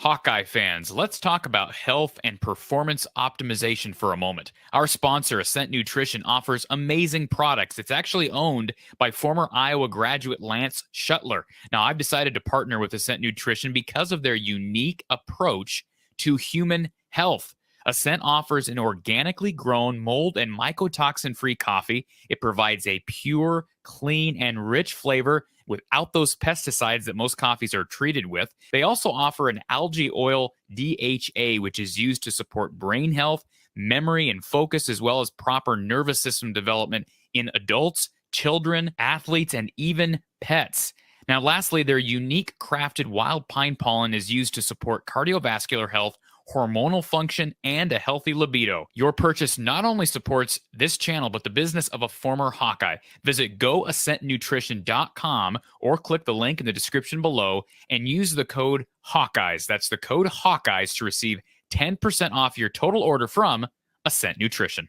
Hawkeye fans, let's talk about health and performance optimization for a moment. Our sponsor, Ascent Nutrition, offers amazing products. It's actually owned by former Iowa graduate Lance Shuttler. Now, I've decided to partner with Ascent Nutrition because of their unique approach to human health. Ascent offers an organically grown, mold and mycotoxin-free coffee. It provides a pure, clean, and rich flavor without those pesticides that most coffees are treated with. They also offer an algae oil DHA, which is used to support brain health, memory, and focus, as well as proper nervous system development in adults, children, athletes, and even pets. Now, lastly, their unique crafted wild pine pollen is used to support cardiovascular health, hormonal function, and a healthy libido. Your purchase not only supports this channel, but the business of a former Hawkeye. Visit goascentnutrition.com or click the link in the description below and use the code Hawkeyes. That's the code Hawkeyes to receive 10% off your total order from Ascent Nutrition.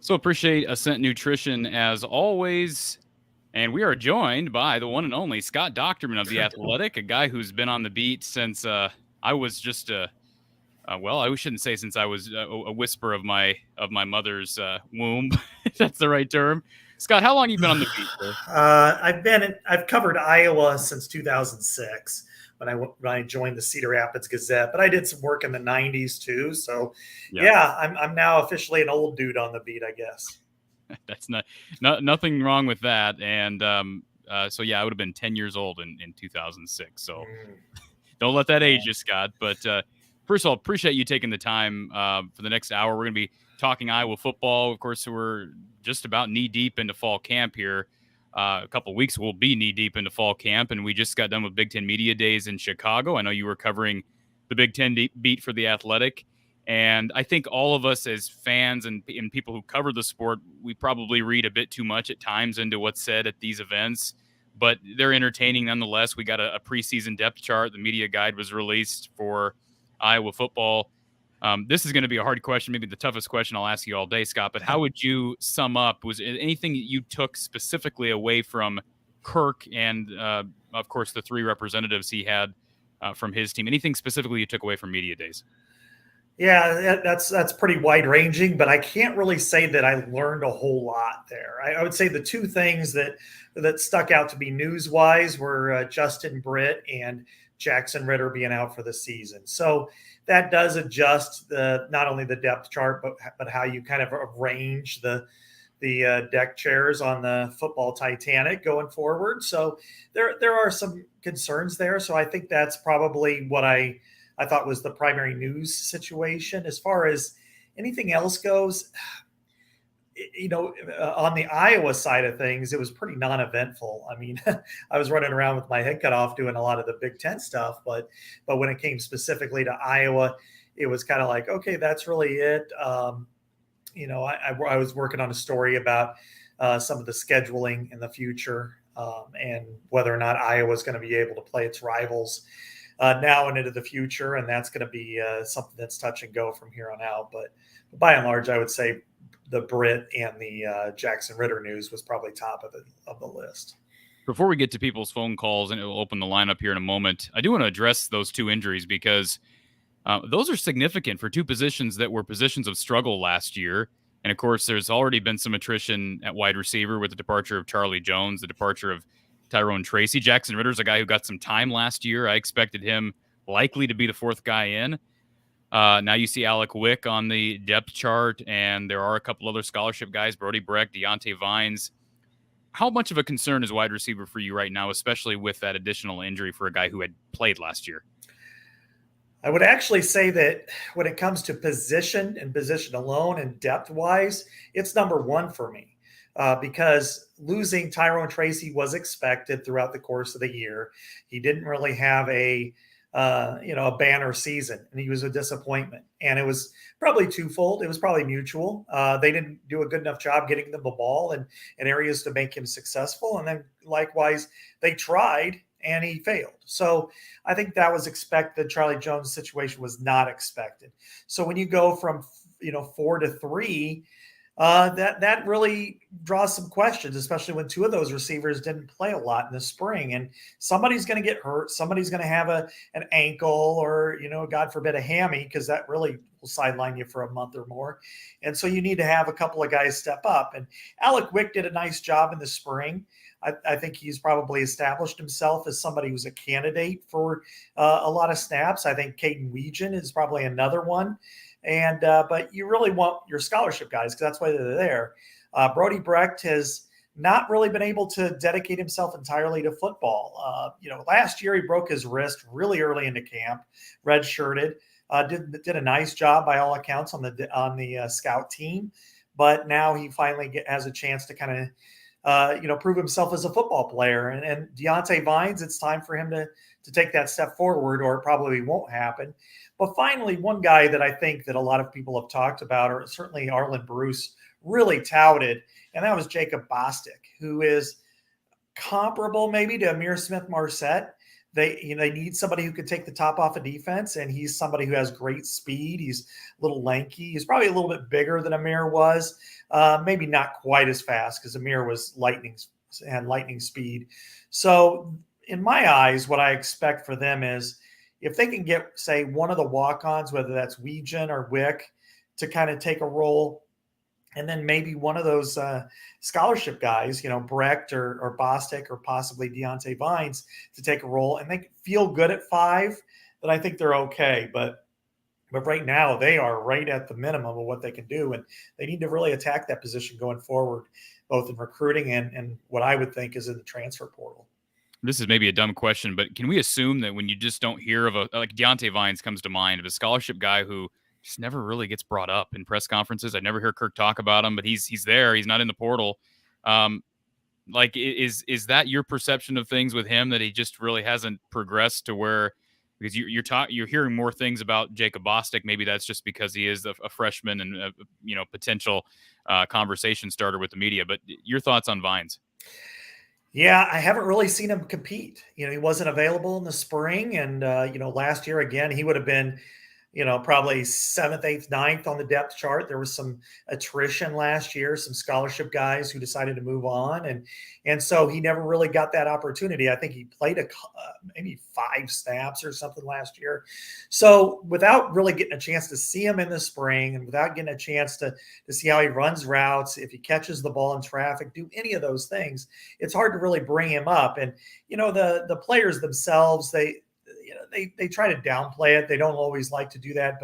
So appreciate Ascent Nutrition as always. And we are joined by the one and only Scott Dochterman of The Athletic, a guy who's been on the beat since I was just I shouldn't say since I was a whisper of my mother's womb, if that's the right term. Scott, how long have you been on the beat, sir? I've covered Iowa since 2006 when I joined the Cedar Rapids Gazette, but I did some work in the 90s too. So yeah, I'm now officially an old dude on the beat, I guess. That's nothing wrong with that. And so, yeah, I would have been 10 years old in 2006. So don't let that age you, Scott. But first of all, appreciate you taking the time for the next hour. We're going to be talking Iowa football. Of course, we're just about knee deep into fall camp here. A couple of weeks, we'll be knee deep into fall camp. And we just got done with Big Ten Media Days in Chicago. I know you were covering the Big Ten beat for The Athletic. And I think all of us as fans and people who cover the sport, we probably read a bit too much at times into what's said at these events, but they're entertaining nonetheless. We got a preseason depth chart. The media guide was released for Iowa football. This is going to be a hard question, maybe the toughest question I'll ask you all day, Scott, but how would you sum up? Was it anything that you took specifically away from Kirk and, of course, the three representatives he had from his team? Anything specifically you took away from media days? Yeah, that's pretty wide ranging, but I can't really say that I learned a whole lot there. I would say the two things that stuck out to be news wise were Justin Britt and Jackson Ritter being out for the season. So that does adjust not only the depth chart, but how you kind of arrange the deck chairs on the football Titanic going forward. So there are some concerns there. So I think that's probably what I thought was the primary news situation. As far as anything else goes, on the Iowa side of things, it was pretty non-eventful. I mean, I was running around with my head cut off doing a lot of the Big Ten stuff, but when it came specifically to Iowa, it was kind of like, okay, that's really it. I was working on a story about some of the scheduling in the future and whether or not Iowa is going to be able to play its rivals now and into the future, and that's going to be something that's touch and go from here on out. But by and large, I would say the Brit and the Jackson Ritter news was probably top of the list. Before we get to people's phone calls, and we'll open the lineup here in a moment, I do want to address those two injuries because those are significant for two positions that were positions of struggle last year. And, of course, there's already been some attrition at wide receiver with the departure of Charlie Jones, the departure of Tyrone Tracy. Jackson Ritter's a guy who got some time last year. I expected him likely to be the fourth guy in. Now you see Alec Wick on the depth chart, and there are a couple other scholarship guys, Brody Breck, Deontay Vines. How much of a concern is wide receiver for you right now, especially with that additional injury for a guy who had played last year? I would actually say that when it comes to position and position alone and depth-wise, it's number one for me. Because losing Tyrone Tracy was expected throughout the course of the year. He didn't really have a banner season, and he was a disappointment. And it was probably twofold. It was probably mutual. They didn't do a good enough job getting them the ball in areas to make him successful. And then likewise, they tried and he failed. So I think that was expected. Charlie Jones' situation was not expected. So when you go from 4 to 3, That really draws some questions, especially when two of those receivers didn't play a lot in the spring. And somebody's going to get hurt. Somebody's going to have an ankle or, God forbid, a hammy, because that really will sideline you for a month or more. And so you need to have a couple of guys step up. And Alec Wick did a nice job in the spring. I think he's probably established himself as somebody who's a candidate for a lot of snaps. I think Caden Weegan is probably another one. And but you really want your scholarship guys, because that's why they're there. Brody Brecht has not really been able to dedicate himself entirely to football. Last year he broke his wrist really early into camp, redshirted, did a nice job by all accounts on the scout team, but now he finally has a chance to kind of prove himself as a football player. And Deontay Vines, it's time for him to take that step forward, or it probably won't happen. But finally, one guy that I think that a lot of people have talked about, or certainly Arlen Bruce really touted, and that was Jacob Bostick, who is comparable maybe to Amir Smith-Marset. They need somebody who can take the top off of defense, and he's somebody who has great speed. He's a little lanky. He's probably a little bit bigger than Amir was. Maybe not quite as fast, because Amir was lightning speed. So in my eyes, what I expect for them is if they can get, say, one of the walk-ons, whether that's Weegan or Wick, to kind of take a role, and then maybe one of those scholarship guys, Brecht or Bostick or possibly Deontay Vines, to take a role, and they feel good at 5, then I think they're okay. But right now they are right at the minimum of what they can do, and they need to really attack that position going forward, both in recruiting and what I would think is in the transfer portal. This is maybe a dumb question, but can we assume that when you just don't hear of like Deontay Vines comes to mind, of a scholarship guy who just never really gets brought up in press conferences? I never hear Kirk talk about him, but he's there. He's not in the portal. Is that your perception of things with him, that he just really hasn't progressed to where? Because you're hearing more things about Jacob Bostick. Maybe that's just because he is a freshman and a potential conversation starter with the media. But your thoughts on Vines? Yeah, I haven't really seen him compete. He wasn't available in the spring, and last year again he would have been probably 7th, 8th, 9th on the depth chart. There was some attrition last year, some scholarship guys who decided to move on. And so he never really got that opportunity. I think he played maybe 5 snaps or something last year. So without really getting a chance to see him in the spring, and without getting a chance to see how he runs routes, if he catches the ball in traffic, do any of those things, it's hard to really bring him up. And, the players themselves, they try to downplay it. They don't always like to do that,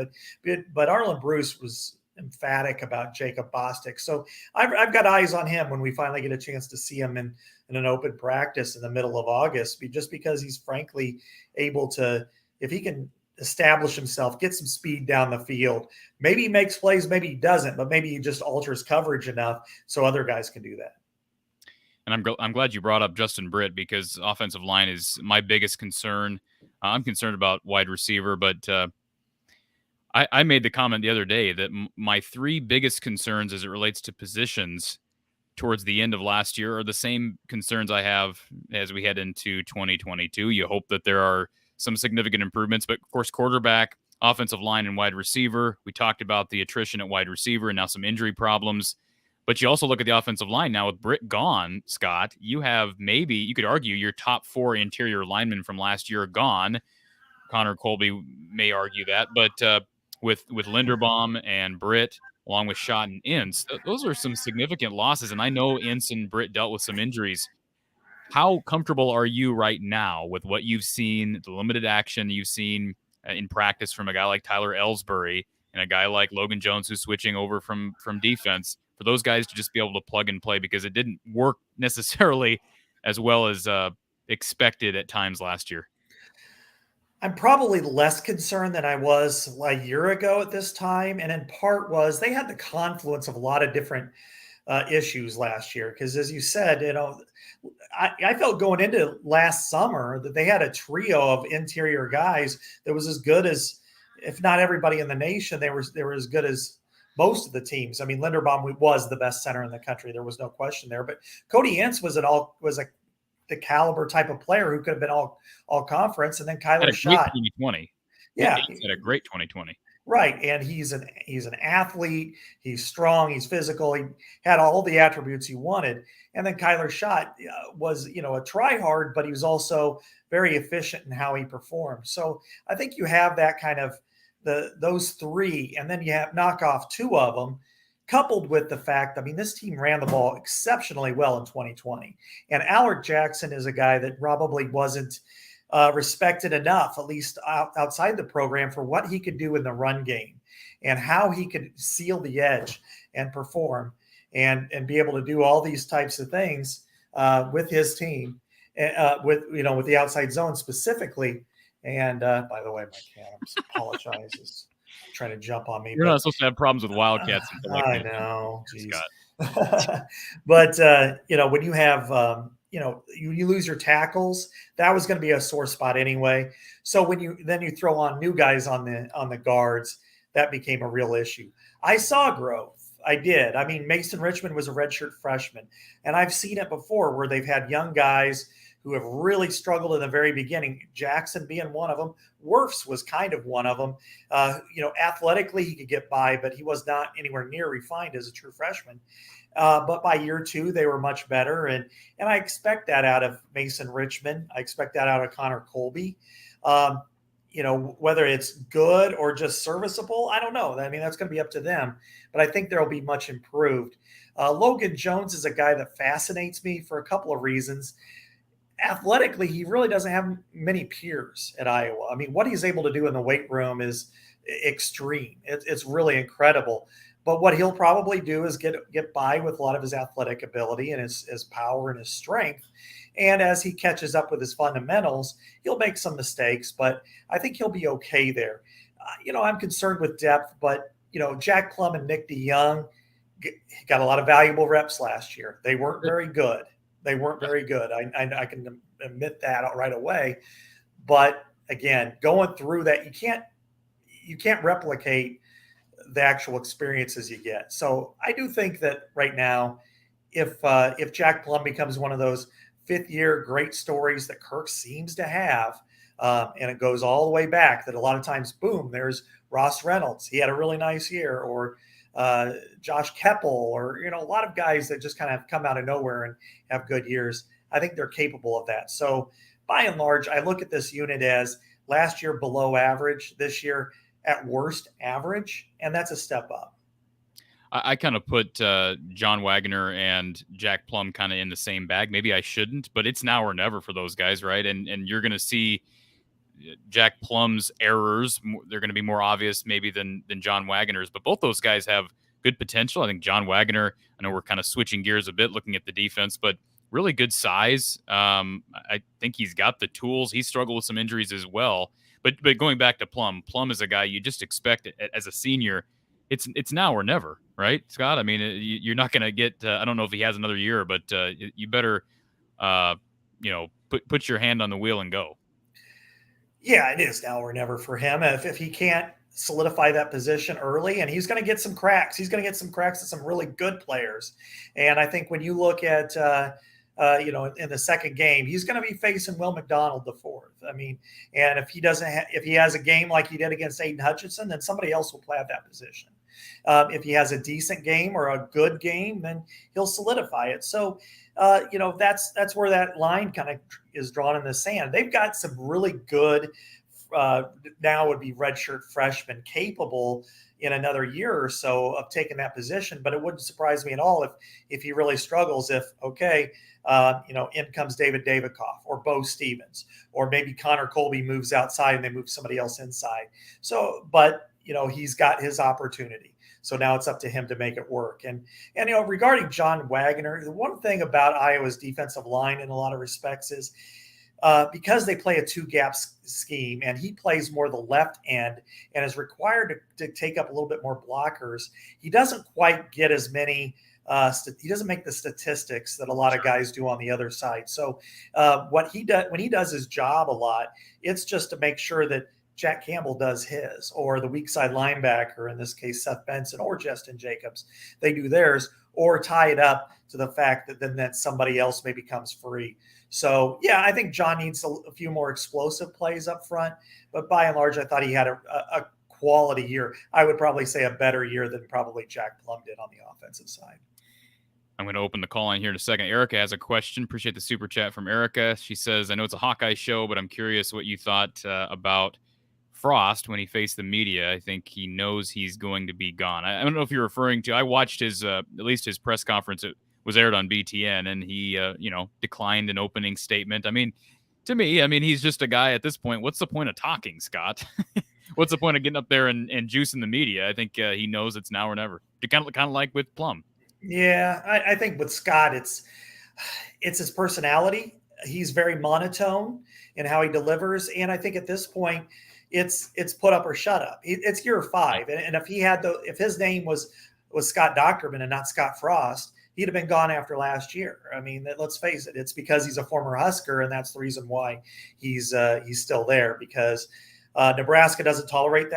but Arlen Bruce was emphatic about Jacob Bostick. So I've got eyes on him when we finally get a chance to see him in an open practice in the middle of August, just because he's frankly able to, if he can establish himself, get some speed down the field, maybe he makes plays, maybe he doesn't, but maybe he just alters coverage enough so other guys can do that. And I'm glad you brought up Justin Britt, because offensive line is my biggest concern. I'm concerned about wide receiver, but I made the comment the other day that my 3 biggest concerns as it relates to positions towards the end of last year are the same concerns I have as we head into 2022. You hope that there are some significant improvements, but of course, quarterback, offensive line, and wide receiver. We talked about the attrition at wide receiver and now some injury problems. But you also look at the offensive line now with Britt gone, Scott. You have maybe, you could argue, your top 4 interior linemen from last year gone. Connor Colby may argue that, but with Linderbaum and Britt, along with Schott and Ince, those are some significant losses. And I know Ince and Britt dealt with some injuries. How comfortable are you right now with what you've seen, the limited action you've seen in practice from a guy like Tyler Ellsbury and a guy like Logan Jones, who's switching over from defense, for those guys to just be able to plug and play, because it didn't work necessarily as well as expected at times last year? I'm probably less concerned than I was a year ago at this time. And in part was they had the confluence of a lot of different issues last year. Because as you said, I felt going into last summer that they had a trio of interior guys that was as good as, if not everybody in the nation, they were as good as most of the teams. I mean, Linderbaum was the best center in the country. There was no question there. But Cody Ince was the caliber type of player who could have been all conference. And then Kyler Schott. 2020. Yeah. He had a great 2020. Right, and he's an athlete. He's strong. He's physical. He had all the attributes you wanted. And then Kyler Schott was, a try hard, but he was also very efficient in how he performed. So I think you have that kind of those three, and then you have knock off two of them, coupled with the fact, I mean, this team ran the ball exceptionally well in 2020, and Alec Jackson is a guy that probably wasn't respected enough, at least outside the program, for what he could do in the run game and how he could seal the edge and perform and be able to do all these types of things with his team, with the outside zone specifically. And by the way, my cat apologizes, trying to jump on me. You're not supposed to have problems with Wildcats. I know, but when you have you lose your tackles, that was going to be a sore spot anyway. So when you throw on new guys on the guards, that became a real issue. I saw growth. I did. I mean, Mason Richmond was a redshirt freshman, and I've seen it before where they've had young guys who have really struggled in the very beginning. Jackson being one of them. Wirfs was kind of one of them. Athletically he could get by, but he was not anywhere near refined as a true freshman. But by year two, they were much better. And I expect that out of Mason Richmond. I expect that out of Connor Colby. Whether it's good or just serviceable, I don't know. I mean, that's going to be up to them. But I think they'll be much improved. Logan Jones is a guy that fascinates me for a couple of reasons. Athletically, he really doesn't have many peers at Iowa. I mean, what he's able to do in the weight room is extreme. It's really incredible. But what he'll probably do is get by with a lot of his athletic ability and his power and his strength. And as he catches up with his fundamentals, he'll make some mistakes, but I think he'll be okay there. I'm concerned with depth, but, Jack Plum and Nick DeYoung got a lot of valuable reps last year. They weren't very good. I can admit that right away. But again, going through that, you can't replicate the actual experiences you get. So I do think that right now, if Jack Plum becomes one of those fifth-year great stories that Kirk seems to have, and it goes all the way back, that a lot of times, boom, there's Ross Reynolds. He had a really nice year, or Josh Keppel, or a lot of guys that just kind of come out of nowhere and have good years. I think they're capable of that. So by and large, I look at this unit as last year below average, this year at worst average, and that's a step up. I kind of put John Wagner and Jack Plum kind of in the same bag. Maybe I shouldn't, but it's now or never for those guys, right? And you're going to see Jack Plum's errors. They're going to be more obvious maybe than John Wagner's, but both those guys have good potential. I think John Wagner, I know we're kind of switching gears a bit looking at the defense, but really good size. I think he's got the tools. He struggled with some injuries as well. But going back to Plum is a guy you just expect as a senior. It's now or never, right, Scott? I mean, you're not going to get. I don't know if he has another year, but you better, put your hand on the wheel and go. Yeah, it is now or never for him. If he can't solidify that position early, and he's going to get some cracks. He's going to get some cracks at some really good players. And I think when you look at in the second game, he's going to be facing Will McDonald the fourth. I mean, and if he has a game like he did against Aiden Hutchinson, then somebody else will play at that position. If he has a decent game or a good game, then he'll solidify it. So, that's where that line kind of is drawn in the sand. They've got some really good, now would be redshirt freshmen capable in another year or so of taking that position. But it wouldn't surprise me at all if he really struggles. In comes David Davidoff or Bo Stevens, or maybe Connor Colby moves outside and they move somebody else inside. So, but he's got his opportunity. So now it's up to him to make it work. And regarding John Wagner, the one thing about Iowa's defensive line in a lot of respects is because they play a two-gap scheme, and he plays more the left end and is required to take up a little bit more blockers, he doesn't quite get as many he doesn't make the statistics that a lot of guys do on the other side. So what he does when he does his job a lot, it's just to make sure that Jack Campbell does his, or the weak side linebacker, in this case, Seth Benson or Justin Jacobs, they do theirs, or tie it up to the fact that somebody else maybe comes free. So, yeah, I think John needs a few more explosive plays up front, but by and large, I thought he had a quality year. I would probably say a better year than probably Jack Plum did on the offensive side. I'm going to open the call line here in a second. Erica has a question. Appreciate the super chat from Erica. She says, I know it's a Hawkeye show, but I'm curious what you thought about Frost when he faced the media. I think he knows he's going to be gone. I don't know if you're referring to, I watched his, at least his press conference. It was aired on BTN, and he, declined an opening statement. I mean, to me, he's just a guy at this point. What's the point of talking, Scott? What's the point of getting up there and juicing the media? I think he knows it's now or never. Kind of like with Plum. Yeah, I think with Scott, it's his personality. He's very monotone in how he delivers, and I think at this point, it's put up or shut up. It's year 5, and if his name was Scott Dochterman and not Scott Frost, he'd have been gone after last year. I mean, let's face it; it's because he's a former Husker, and that's the reason why he's still there, because Nebraska doesn't tolerate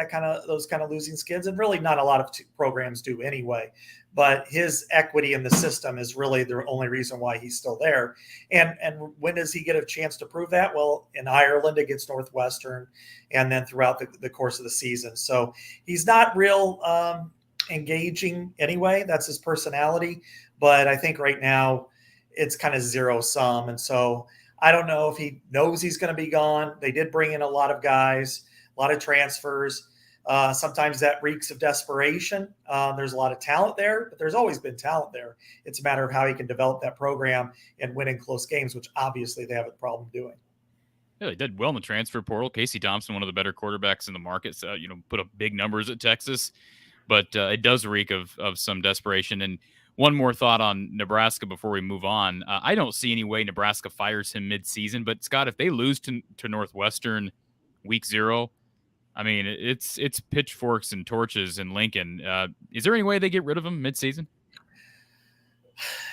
those kind of losing skids, and really not a lot of programs do anyway. But his equity in the system is really the only reason why he's still there. And when does he get a chance to prove that? Well, in Ireland against Northwestern, and then throughout the course of the season. So he's not real engaging anyway. That's his personality. But I think right now it's kind of zero sum. And so I don't know if he knows he's going to be gone. They did bring in a lot of guys, a lot of transfers. Sometimes that reeks of desperation. There's a lot of talent there, but there's always been talent there. It's a matter of how he can develop that program and win in close games, which obviously they have a problem doing. Yeah, they did well in the transfer portal. Casey Thompson, one of the better quarterbacks in the market, so, put up big numbers at Texas, but it does reek of some desperation. And one more thought on Nebraska before we move on. I don't see any way Nebraska fires him mid-season, but Scott, if they lose to Northwestern week 0, it's pitchforks and torches in Lincoln. Is there any way they get rid of him mid-season?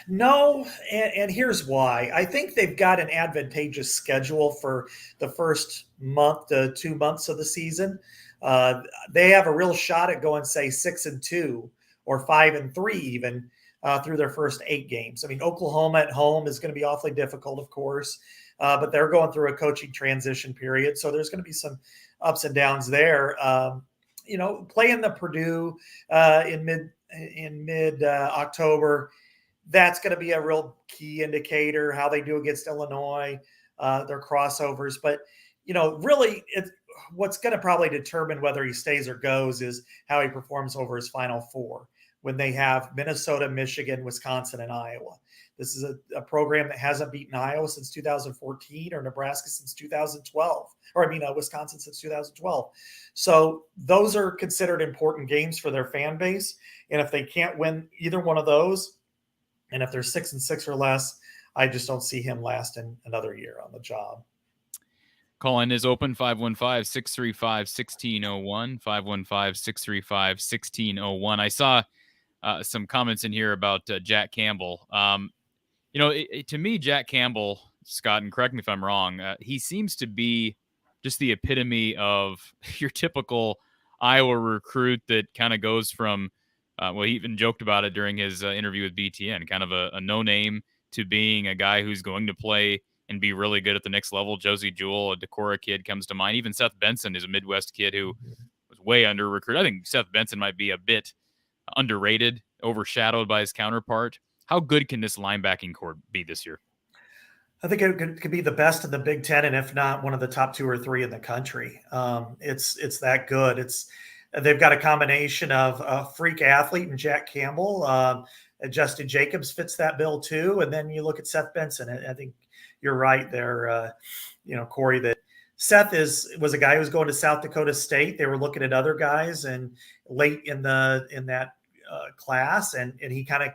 No, and here's why. I think they've got an advantageous schedule for the first month to 2 months of the season. They have a real shot at going, say, 6-2 or 5-3 even through their first 8 games. Oklahoma at home is going to be awfully difficult, of course, but they're going through a coaching transition period, so there's going to be some ups and downs there. Playing the Purdue in mid October, that's going to be a real key indicator how they do against Illinois, their crossovers. But really, what's going to probably determine whether he stays or goes is how he performs over his Final 4 when they have Minnesota, Michigan, Wisconsin, and Iowa. This is a program that hasn't beaten Iowa since 2014 or Nebraska since 2012, Wisconsin since 2012. So those are considered important games for their fan base. And if they can't win either one of those, and if they're 6-6 or less, I just don't see him lasting another year on the job. Call-in is open, 515-635-1601, 515-635-1601. I saw some comments in here about Jack Campbell. To me, Jack Campbell, Scott, and correct me if I'm wrong, he seems to be just the epitome of your typical Iowa recruit that kind of goes from, he even joked about it during his interview with BTN, kind of a no-name to being a guy who's going to play and be really good at the next level. Josue Jewell, a Decorah kid, comes to mind. Even Seth Benson is a Midwest kid who was way under-recruited. I think Seth Benson might be a bit underrated, overshadowed by his counterpart. How good can this linebacking core be this year? I think it could be the best in the Big Ten, and if not, one of the top 2 or 3 in the country. It's that good. They've got a combination of a freak athlete and Jack Campbell. Justin Jacobs fits that bill too. And then you look at Seth Benson. I think you're right there, Corey, that Seth was a guy who was going to South Dakota State. They were looking at other guys and late in that class, and he kind of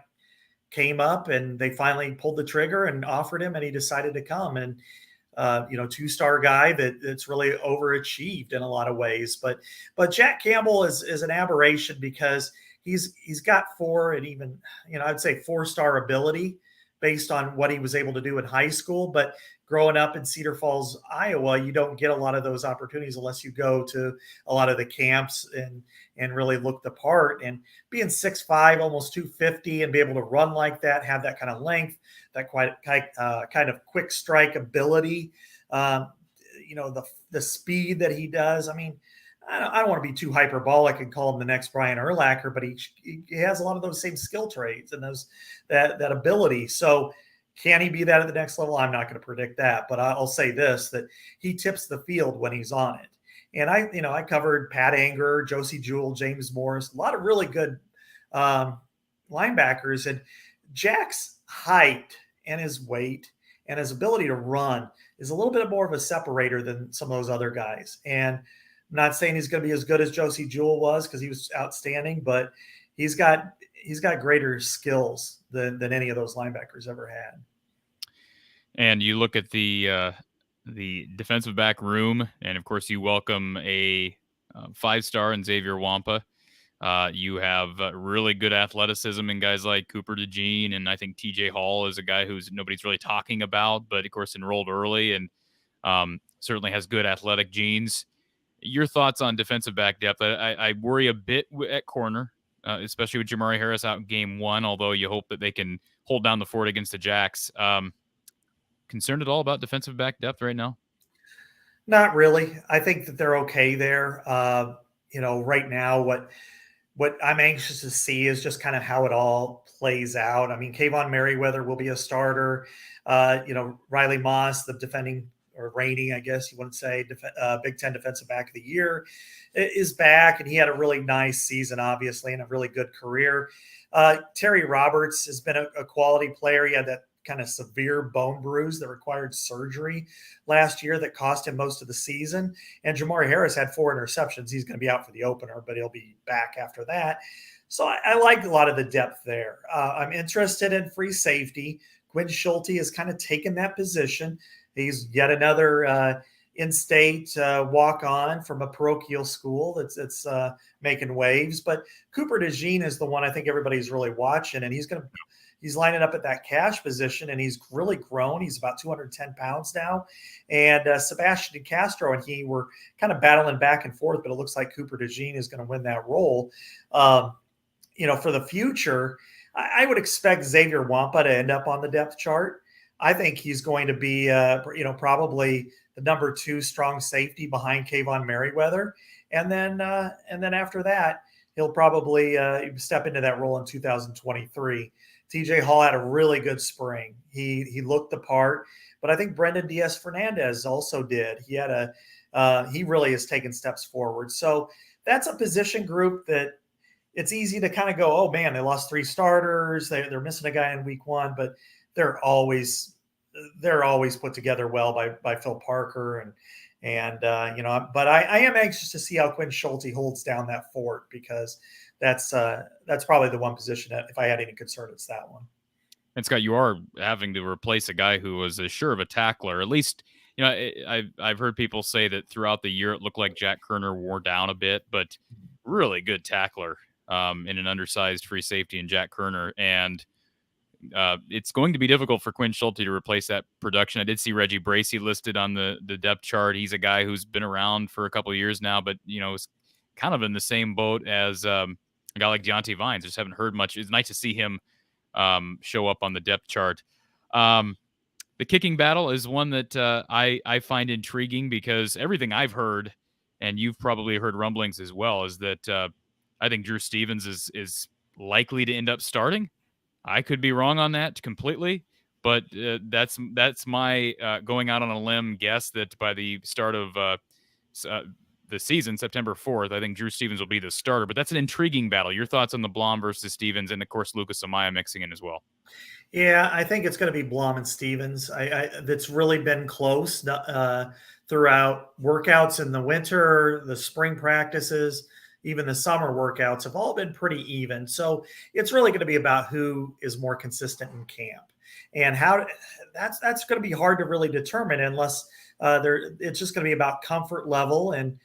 came up, and they finally pulled the trigger and offered him, and he decided to come. And 2-star guy that's really overachieved in a lot of ways. But Jack Campbell is an aberration because he's got 4 and even I'd say 4-star ability based on what he was able to do in high school. But growing up in Cedar Falls, Iowa, you don't get a lot of those opportunities unless you go to a lot of the camps and really look the part. And being 6'5", almost 250, and be able to run like that, have that kind of length, that kind of quick strike ability, the speed that he does. I don't want to be too hyperbolic and call him the next Brian Urlacher, but he has a lot of those same skill traits and that ability. So can he be that at the next level? I'm not going to predict that, but I'll say this, that he tips the field when he's on it. And I covered Pat Anger, Josue Jewell, James Morris, a lot of really good linebackers. And Jack's height and his weight and his ability to run is a little bit more of a separator than some of those other guys. And I'm not saying he's going to be as good as Josue Jewell was, because he was outstanding, but he's got greater skills than any of those linebackers ever had. And you look at the defensive back room, and of course you welcome a 5-star in Xavier Wampa. You have really good athleticism in guys like Cooper DeJean, and I think TJ Hall is a guy who's nobody's really talking about, but of course enrolled early and certainly has good athletic genes. Your thoughts on defensive back depth? I worry a bit at corner, especially with Jamari Harris out in game 1, although you hope that they can hold down the fort against the Jacks. Concerned at all about defensive back depth right now? Not really. I think that they're okay there. Right now, what I'm anxious to see is just kind of how it all plays out. I mean, Kayvon Merriweather will be a starter. Riley Moss, the defending or reigning, I guess you wouldn't say, Big Ten Defensive Back of the Year, is back, and he had a really nice season, obviously, and a really good career. Terry Roberts has been a quality player. He had that kind of severe bone bruise that required surgery last year that cost him most of the season. And Jamari Harris had 4 interceptions. He's going to be out for the opener, but he'll be back after that. So I like a lot of the depth there. I'm interested in free safety. Quinn Schulte has kind of taken that position. He's yet another in-state walk-on from a parochial school that's making waves. But Cooper DeJean is the one I think everybody's really watching, and he's lining up at that cash position, and he's really grown. He's about 210 pounds now. And Sebastian DeCastro and he were kind of battling back and forth, but it looks like Cooper DeJean is going to win that role. For the future, I would expect Xavier Wampa to end up on the depth chart. I think he's going to be, probably the number 2 strong safety behind Kayvon Merriweather. And then after that, he'll probably step into that role in 2023. TJ Hall had a really good spring. He looked the part, but I think Brendan Diaz-Fernandez also did. He really has taken steps forward. So that's a position group that it's easy to kind of go, oh man, they lost 3 starters. They're missing a guy in week 1, but they're always put together well by Phil Parker but I am anxious to see how Quinn Schulte holds down that fort, because that's probably the one position that if I had any concern, it's that one. And Scott, you are having to replace a guy who was as sure of a tackler. At least, I've heard people say that throughout the year it looked like Jack Kerner wore down a bit, but really good tackler in an undersized free safety in Jack Kerner. And it's going to be difficult for Quinn Schulte to replace that production. I did see Reggie Bracey listed on the depth chart. He's a guy who's been around for a couple of years now, but is kind of in the same boat as a guy like Deontay Vines. Just haven't heard much. It's nice to see him show up on the depth chart. The kicking battle is one that I find intriguing, because everything I've heard, and you've probably heard rumblings as well, is that I think Drew Stevens is likely to end up starting. I could be wrong on that completely, but that's my going out on a limb guess that by the start of the season, September 4th, I think Drew Stevens will be the starter. But that's an intriguing battle. Your thoughts on the Blom versus Stevens, and of course Lucas Amaya mixing in as well. Yeah, I think it's going to be Blom and Stevens. That's really been close throughout workouts in the winter, the spring practices. Even the summer workouts have all been pretty even. So it's really going to be about who is more consistent in camp, and how that's going to be hard to really determine unless it's just going to be about comfort level. And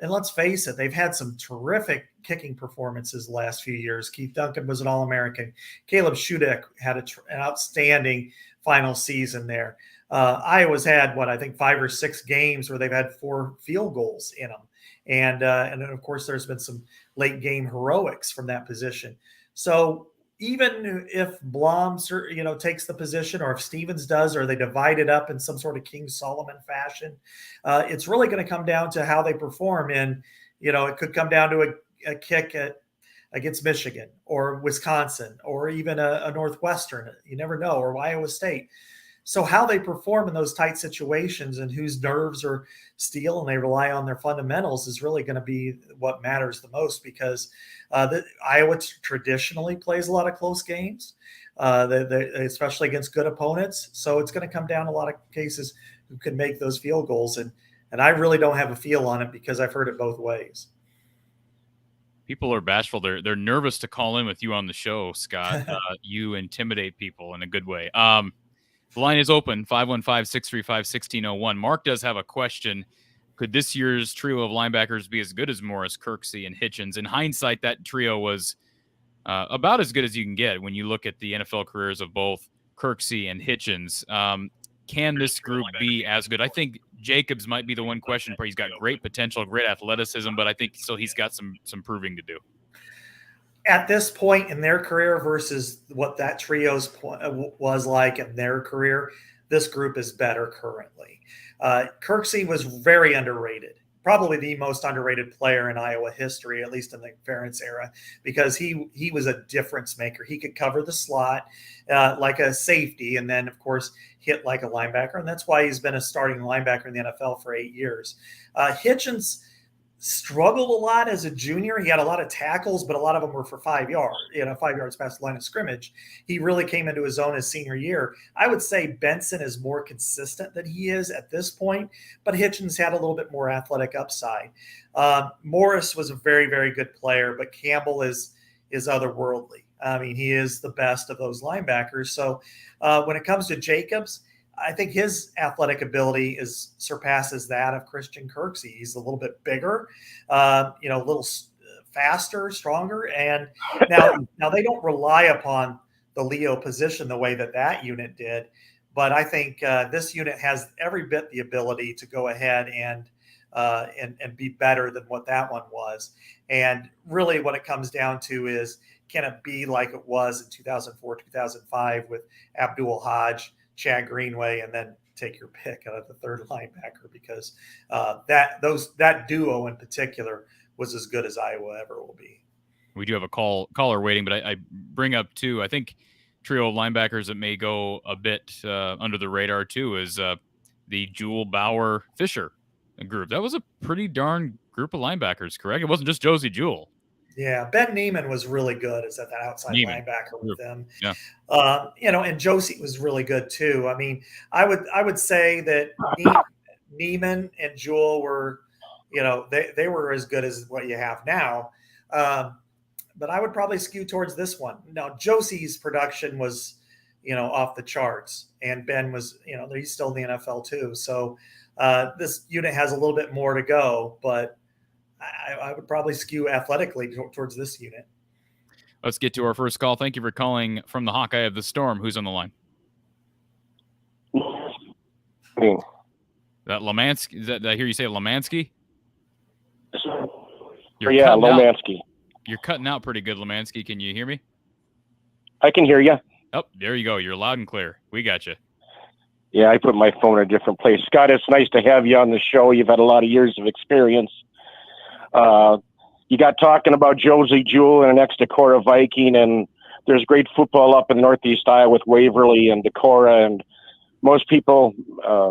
let's face it, they've had some terrific kicking performances the last few years. Keith Duncan was an All-American. Caleb Shudak had an outstanding final season there. Iowa's had, I think 5 or 6 games where they've had 4 field goals in them. And then, of course, there's been some late game heroics from that position. So even if Blom, takes the position, or if Stevens does, or they divide it up in some sort of King Solomon fashion, it's really going to come down to how they perform in It could come down to a kick against Michigan or Wisconsin or even a Northwestern. You never know, or Iowa State. So how they perform in those tight situations and whose nerves are steel and they rely on their fundamentals is really going to be what matters the most, because Iowa traditionally plays a lot of close games, especially against good opponents. So it's going to come down to a lot of cases who can make those field goals. And I really don't have a feel on it because I've heard it both ways. People are bashful. They're nervous to call in with you on the show, Scott. You intimidate people in a good way. The line is open, 515-635-1601. Mark does have a question. Could this year's trio of linebackers be as good as Morris, Kirksey, and Hitchens? In hindsight, that trio was about as good as you can get when you look at the NFL careers of both Kirksey and Hitchens. Can this group be as good? I think Jacobs might be the one question where he's got great potential, great athleticism, but I think still he's got some proving to do. At this point in their career versus what that trio's was like in their career, this group is better currently. Kirksey was very underrated, probably the most underrated player in Iowa history, at least in the Ferentz era, because he was a difference maker. He could cover the slot like a safety, and then, of course, hit like a linebacker, and that's why he's been a starting linebacker in the NFL for 8 years. Hitchens struggled a lot as a junior. He had a lot of tackles, but a lot of them were for 5 yards, 5 yards past the line of scrimmage. He really came into his own his senior year. I would say Benson is more consistent than he is at this point, but Hitchens had a little bit more athletic upside. Morris was a very, very good player, but Campbell is otherworldly. I mean, he is the best of those linebackers. So when it comes to Jacobs, I think his athletic ability surpasses that of Christian Kirksey. He's a little bit bigger, a little faster, stronger. And now they don't rely upon the Leo position the way that unit did. But I think this unit has every bit the ability to go ahead and be better than what that one was. And really what it comes down to is, can it be like it was in 2004, 2005 with Abdul Hodge, Chad Greenway, and then take your pick out of the third linebacker, because that duo in particular was as good as Iowa ever will be. We do have a caller waiting, but I bring up too, I think trio of linebackers that may go a bit under the radar too is the Jewel, Bauer, Fisher group. That was a pretty darn group of linebackers, correct? It wasn't just Josie Jewell. Yeah, Ben Neiman was really good as that outside linebacker with them. Yeah. And Josue was really good too. I mean, I would say that Neiman and Jewell were, they were as good as what you have now. But I would probably skew towards this one. Now, Josie's production was, off the charts, and Ben was, he's still in the NFL too. So this unit has a little bit more to go, but I would probably skew athletically towards this unit. Let's get to our first call. Thank you for calling from the Hawkeye of the Storm. Who's on the line? That Lemansky? Did I hear you say Lemansky? Lemansky. You're cutting out pretty good, Lemansky. Can you hear me? I can hear you. Oh, there you go. You're loud and clear. We got you. Yeah, I put my phone in a different place. Scott, it's nice to have you on the show. You've had a lot of years of experience. You got talking about Josie Jewell and an ex-Decorah Viking, and there's great football up in Northeast Iowa with Waverly and Decorah, and most people,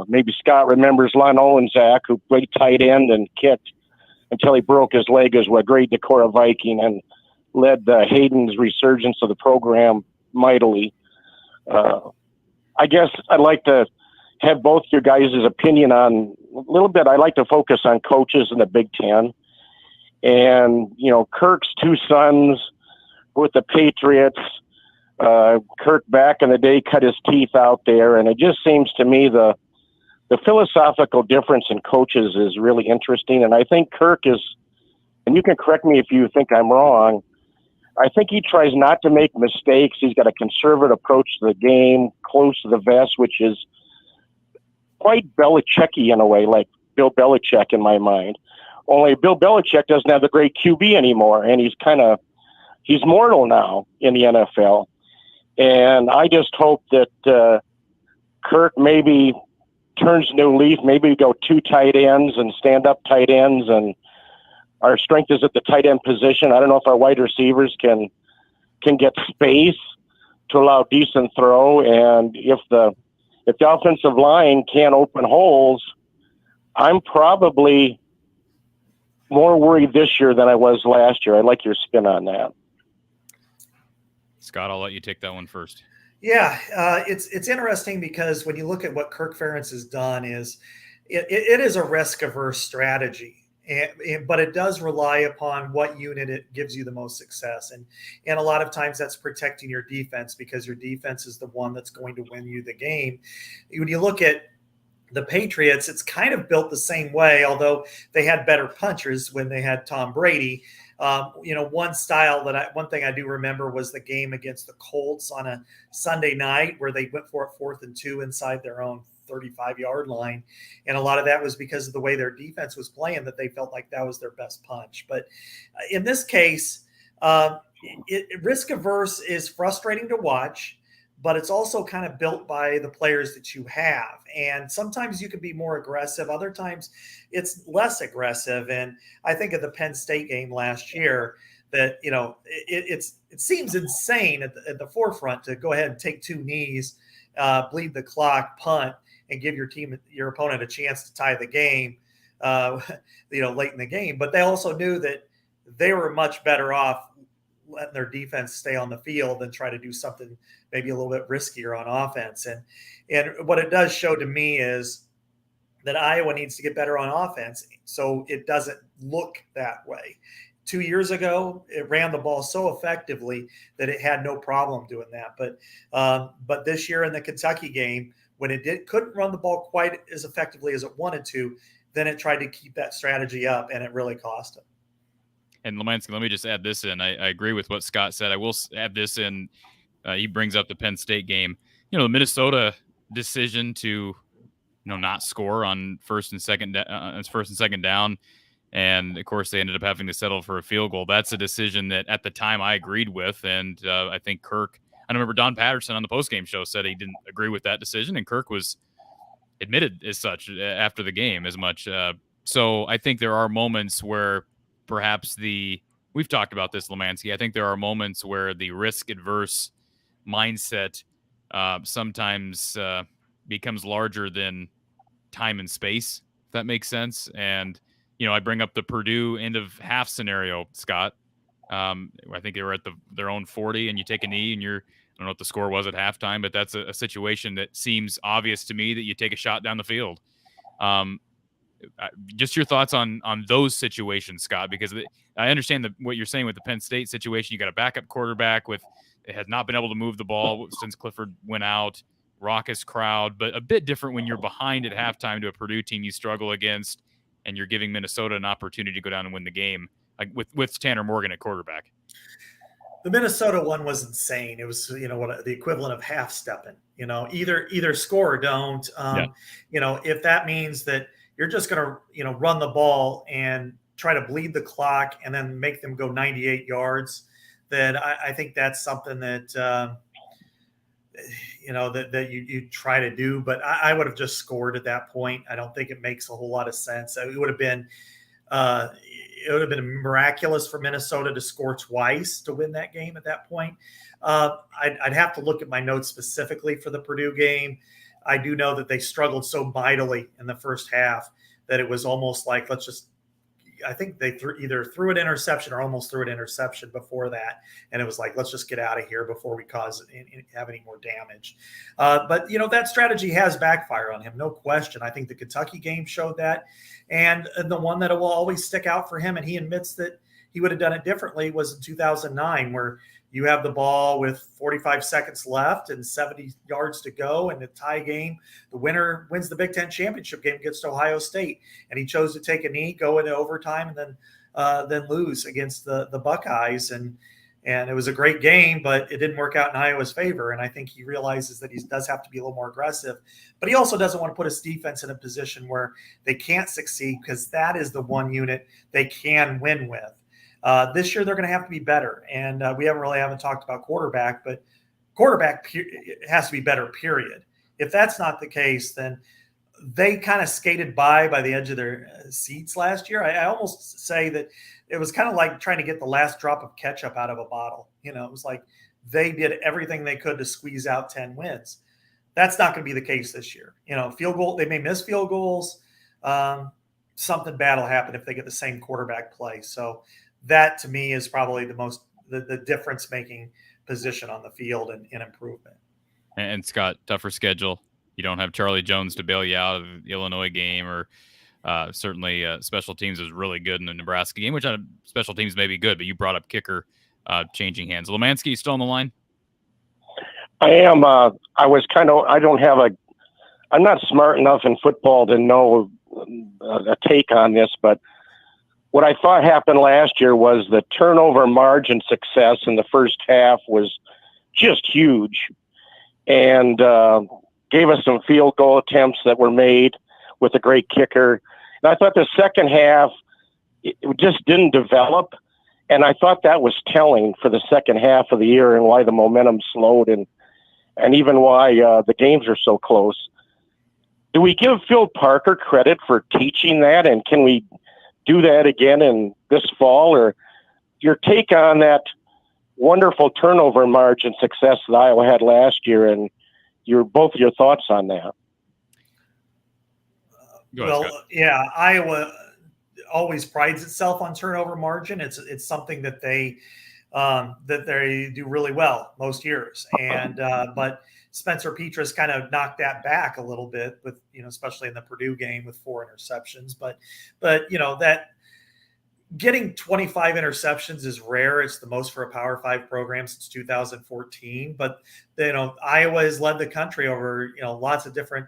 maybe Scott remembers Lon Olenczak, who played tight end and kicked until he broke his leg as a great Decorah Viking and led Hayden's resurgence of the program mightily. I guess I'd like to have both your guys' opinion on a little bit. I like to focus on coaches in the Big Ten. And, Kirk's two sons with the Patriots, Kirk back in the day cut his teeth out there. And it just seems to me the philosophical difference in coaches is really interesting. And I think Kirk is, and you can correct me if you think I'm wrong, I think he tries not to make mistakes. He's got a conservative approach to the game, close to the vest, which is quite Belichick-y in a way, like Bill Belichick in my mind. Only Bill Belichick doesn't have the great QB anymore, and he's mortal now in the NFL. And I just hope that Kirk maybe turns a new leaf, maybe go two tight ends and stand-up tight ends. And our strength is at the tight end position. I don't know if our wide receivers can get space to allow decent throw. And if the offensive line can't open holes, I'm probably more worried this year than I was last year. I like your spin on that. Scott, I'll let you take that one first. Yeah, it's interesting because when you look at what Kirk Ferentz has done, is it is a risk-averse strategy. But it does rely upon what unit it gives you the most success. And a lot of times that's protecting your defense, because your defense is the one that's going to win you the game. When you look at the Patriots, it's kind of built the same way, although they had better punchers when they had Tom Brady. One thing I do remember was the game against the Colts on a Sunday night where they went for it 4th and 2 inside their own 35-yard line. And a lot of that was because of the way their defense was playing, that they felt like that was their best punch. But in this case, risk averse is frustrating to watch, but it's also kind of built by the players that you have. And sometimes you can be more aggressive. Other times it's less aggressive. And I think of the Penn State game last year that, it seems insane at the forefront to go ahead and take 2 knees, bleed the clock, punt, and give your opponent a chance to tie the game, late in the game. But they also knew that they were much better off letting their defense stay on the field than try to do something maybe a little bit riskier on offense. And what it does show to me is that Iowa needs to get better on offense so it doesn't look that way. 2 years ago, it ran the ball so effectively that it had no problem doing that. But this year in the Kentucky game, when it couldn't run the ball quite as effectively as it wanted to, then it tried to keep that strategy up, and it really cost it. And Lemansky, let me just add this in. I agree with what Scott said. I will add this in. He brings up the Penn State game. The Minnesota decision to, not score on first and second down, and of course they ended up having to settle for a field goal. That's a decision that at the time I agreed with, and I think Kirk. I remember Don Patterson on the postgame show said he didn't agree with that decision, and Kirk was admitted as such after the game as much. So I think there are moments where perhaps we've talked about this, Lemansky. I think there are moments where the risk-adverse mindset sometimes becomes larger than time and space, if that makes sense. And, I bring up the Purdue end of half scenario, Scott. I think they were at their own 40, and you take a knee, and I don't know what the score was at halftime, but that's a situation that seems obvious to me that you take a shot down the field. Just your thoughts on those situations, Scott, because I understand what you're saying with the Penn State situation. You got a backup quarterback it has not been able to move the ball since Clifford went out, raucous crowd, but a bit different when you're behind at halftime to a Purdue team you struggle against, and you're giving Minnesota an opportunity to go down and win the game, like with Tanner Morgan at quarterback. The Minnesota one was insane. It was, the equivalent of half stepping, either score or don't. If that means that you're just going to, run the ball and try to bleed the clock and then make them go 98 yards, then I think that's something that, that you try to do. But I would have just scored at that point. I don't think it makes a whole lot of sense. It would have been miraculous for Minnesota to score twice to win that game at that point. I'd have to look at my notes specifically for the Purdue game. I do know that they struggled so mightily in the first half that it was almost like, I think they either threw an interception or almost threw an interception before that. And it was like, let's just get out of here before we have any more damage. But that strategy has backfired on him. No question. I think the Kentucky game showed that. And the one that will always stick out for him, and he admits that he would have done it differently, was in 2009, where you have the ball with 45 seconds left and 70 yards to go in a tie game. The winner wins the Big Ten championship game, gets to Ohio State, and he chose to take a knee, go into overtime, and then lose against the Buckeyes. And it was a great game, but it didn't work out in Iowa's favor. And I think he realizes that he does have to be a little more aggressive, but he also doesn't want to put his defense in a position where they can't succeed, because that is the one unit they can win with. This year, they're going to have to be better. And we haven't talked about quarterback, but quarterback has to be better, period. If that's not the case, then they kind of skated by the edge of their seats last year. I almost say that it was kind of like trying to get the last drop of ketchup out of a bottle. It was like they did everything they could to squeeze out 10 wins. That's not going to be the case this year. Field goal, they may miss field goals. Something bad will happen if they get the same quarterback play. So that to me is probably the difference making position on the field and improvement. And Scott, tougher schedule. You don't have Charlie Jones to bail you out of the Illinois game, or certainly special teams is really good in the Nebraska game, which special teams may be good, but you brought up kicker changing hands. Lemansky, you still on the line? I am. I'm not smart enough in football to know a take on this, but what I thought happened last year was the turnover margin success in the first half was just huge, and gave us some field goal attempts that were made with a great kicker. And I thought the second half, it just didn't develop. And I thought that was telling for the second half of the year and why the momentum slowed and even why the games are so close. Do we give Phil Parker credit for teaching that? And can we do that again in this fall? Or your take on that wonderful turnover margin success that Iowa had last year, and both your thoughts on that? Yeah, Iowa always prides itself on turnover margin. It's something that they do really well most years, and but Spencer Petras kind of knocked that back a little bit with especially in the Purdue game with 4 interceptions. But that getting 25 interceptions is rare. It's the most for a Power 5 program since 2014. But Iowa has led the country over lots of different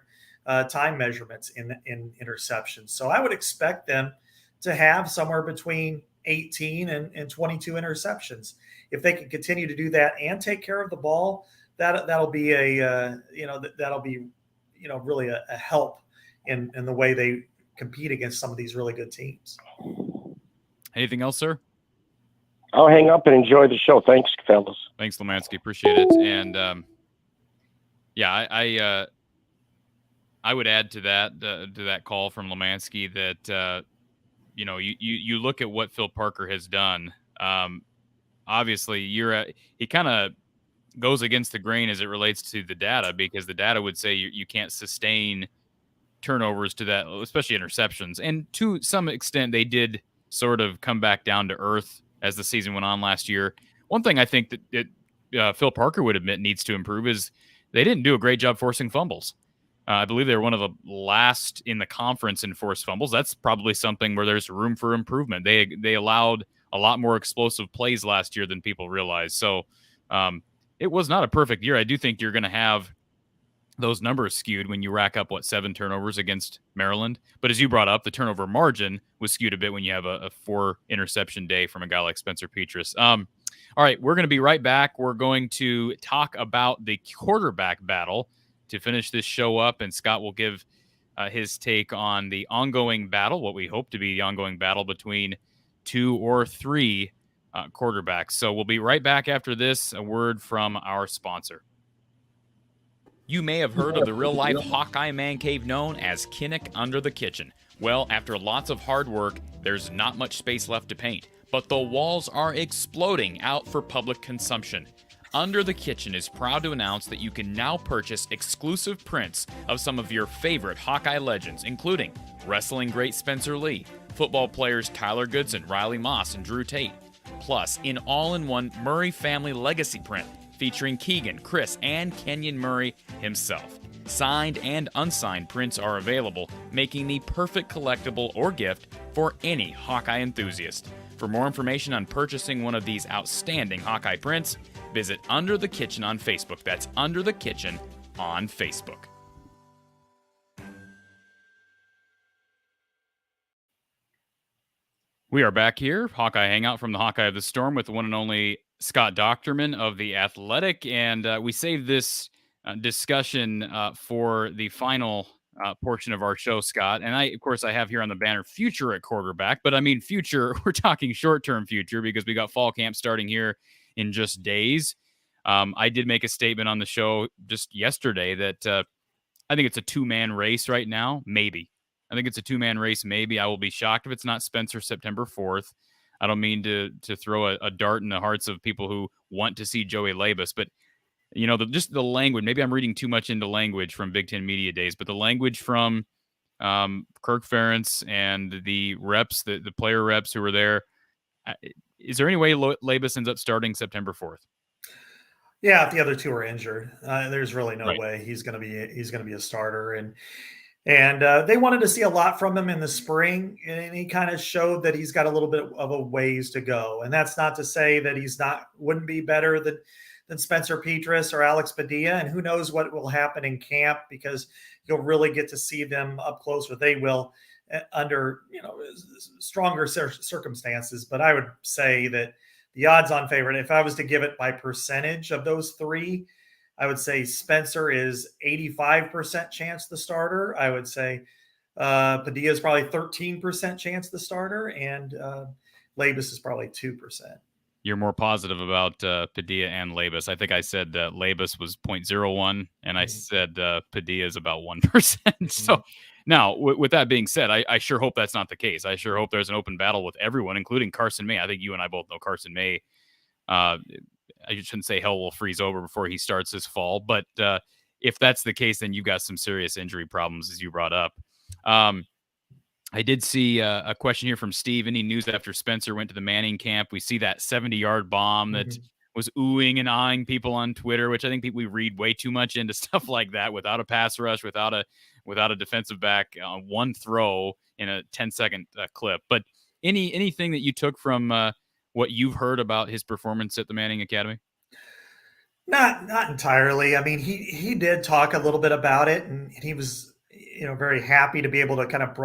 time measurements in interceptions. So I would expect them to have somewhere between 18 and 22 interceptions. If they can continue to do that and take care of the ball, that'll be really a help in the way they compete against some of these really good teams. Anything else, sir? I'll hang up and enjoy the show. Thanks, fellas. Thanks, Lemansky. Appreciate it. And I would add to that call from Lemansky that you look at what Phil Parker has done. Obviously, he kind of goes against the grain as it relates to the data, because the data would say you can't sustain turnovers to that, especially interceptions. And to some extent, they did sort of come back down to earth as the season went on last year. One thing I think that Phil Parker would admit needs to improve is they didn't do a great job forcing fumbles. I believe they were one of the last in the conference in forced fumbles. That's probably something where there's room for improvement. They allowed a lot more explosive plays last year than people realize. So it was not a perfect year. I do think you're going to have those numbers skewed when you rack up 7 turnovers against Maryland. But as you brought up, the turnover margin was skewed a bit when you have a 4 interception day from a guy like Spencer Petras. All right, we're going to be right back. We're going to talk about the quarterback battle to finish this show up, and Scott will give his take on the ongoing battle, what we hope to be the ongoing battle between 2 or 3 quarterbacks. So we'll be right back after this, a word from our sponsor. You may have heard of the real-life Hawkeye man cave known as Kinnick Under the Kitchen. Well, after lots of hard work, there's not much space left to paint, but the walls are exploding out for public consumption. Under the Kitchen is proud to announce that you can now purchase exclusive prints of some of your favorite Hawkeye legends, including wrestling great Spencer Lee, football players Tyler Goodson, Riley Moss, and Drew Tate, plus an all-in-one Murray family legacy print featuring Keegan, Chris, and Kenyon Murray himself. Signed and unsigned prints are available, making the perfect collectible or gift for any Hawkeye enthusiast. For more information on purchasing one of these outstanding Hawkeye prints, visit Under the Kitchen on Facebook. That's Under the Kitchen on Facebook. We are back here, Hawkeye Hangout from the Hawkeye of the Storm with the one and only Scott Dochterman of The Athletic. And we saved this discussion for the final portion of our show, Scott. And I have here on the banner future at quarterback, but I mean future, we're talking short-term future because we got fall camp starting here in just days. I did make a statement on the show just yesterday that I think it's a 2-man race right now. Maybe. I think it's a 2-man race. Maybe. I will be shocked if it's not Spencer September 4th. I don't mean to throw a dart in the hearts of people who want to see Joey Labus, but just the language. Maybe I'm reading too much into language from Big Ten media days, but the language from Kirk Ferentz and the reps, the player reps who were there. Is there any way Labus ends up starting September 4th? Yeah, if the other two are injured, there's really no Right. way he's going to be a starter. And they wanted to see a lot from him in the spring, and he kind of showed that he's got a little bit of a ways to go. And that's not to say that wouldn't be better than Spencer Petras or Alex Padilla. And who knows what will happen in camp, because you'll really get to see them up close, or they will, under stronger circumstances. But I would say that the odds-on favorite, if I was to give it by percentage of those three, I would say Spencer is 85% chance the starter. I would say Padilla is probably 13% chance the starter, and Labus is probably 2%. You're more positive about Padilla and Labus. I think I said Labus was 0.01, and I said Padilla is about 1%. So now, with that being said, I sure hope that's not the case. I sure hope there's an open battle with everyone, including Carson May. I think you and I both know Carson May. I shouldn't say hell will freeze over before he starts this fall, but if that's the case, then you've got some serious injury problems, as you brought up. I did see a question here from Steve. Any news after Spencer went to the Manning camp? We see that 70-yard bomb that was oohing and eyeing people on Twitter, which I think we read way too much into stuff like that, without a pass rush, without a defensive back on one throw in a 10-second clip. But anything that you took from what you've heard about his performance at the Manning Academy? Not entirely. I mean, he did talk a little bit about it, and he was very happy to be able to kind of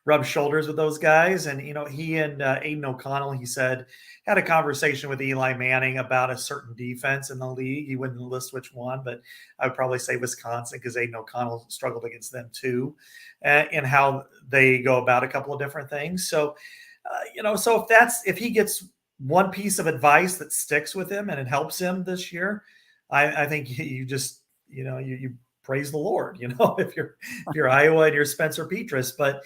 rub shoulders with those guys. And he and Aiden O'Connell, he said, had a conversation with Eli Manning about a certain defense in the league. He wouldn't list which one, but I would probably say Wisconsin, because Aiden O'Connell struggled against them too, and how they go about a couple of different things. So so if he gets one piece of advice that sticks with him and it helps him this year, I think you just you praise the Lord. If you're Iowa and you're Spencer Petras. But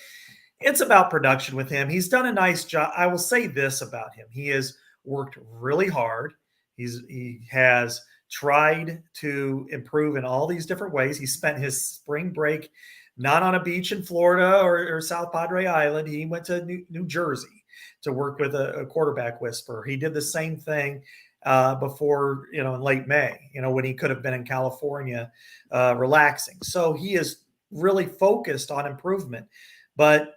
it's about production with him. He's done a nice job. I will say this about him: he has worked really hard. He has tried to improve in all these different ways. He spent his spring break not on a beach in Florida or South Padre Island. He went to New Jersey to work with a quarterback whisperer. He did the same thing before, in late May, when he could have been in California relaxing. So he is really focused on improvement, but,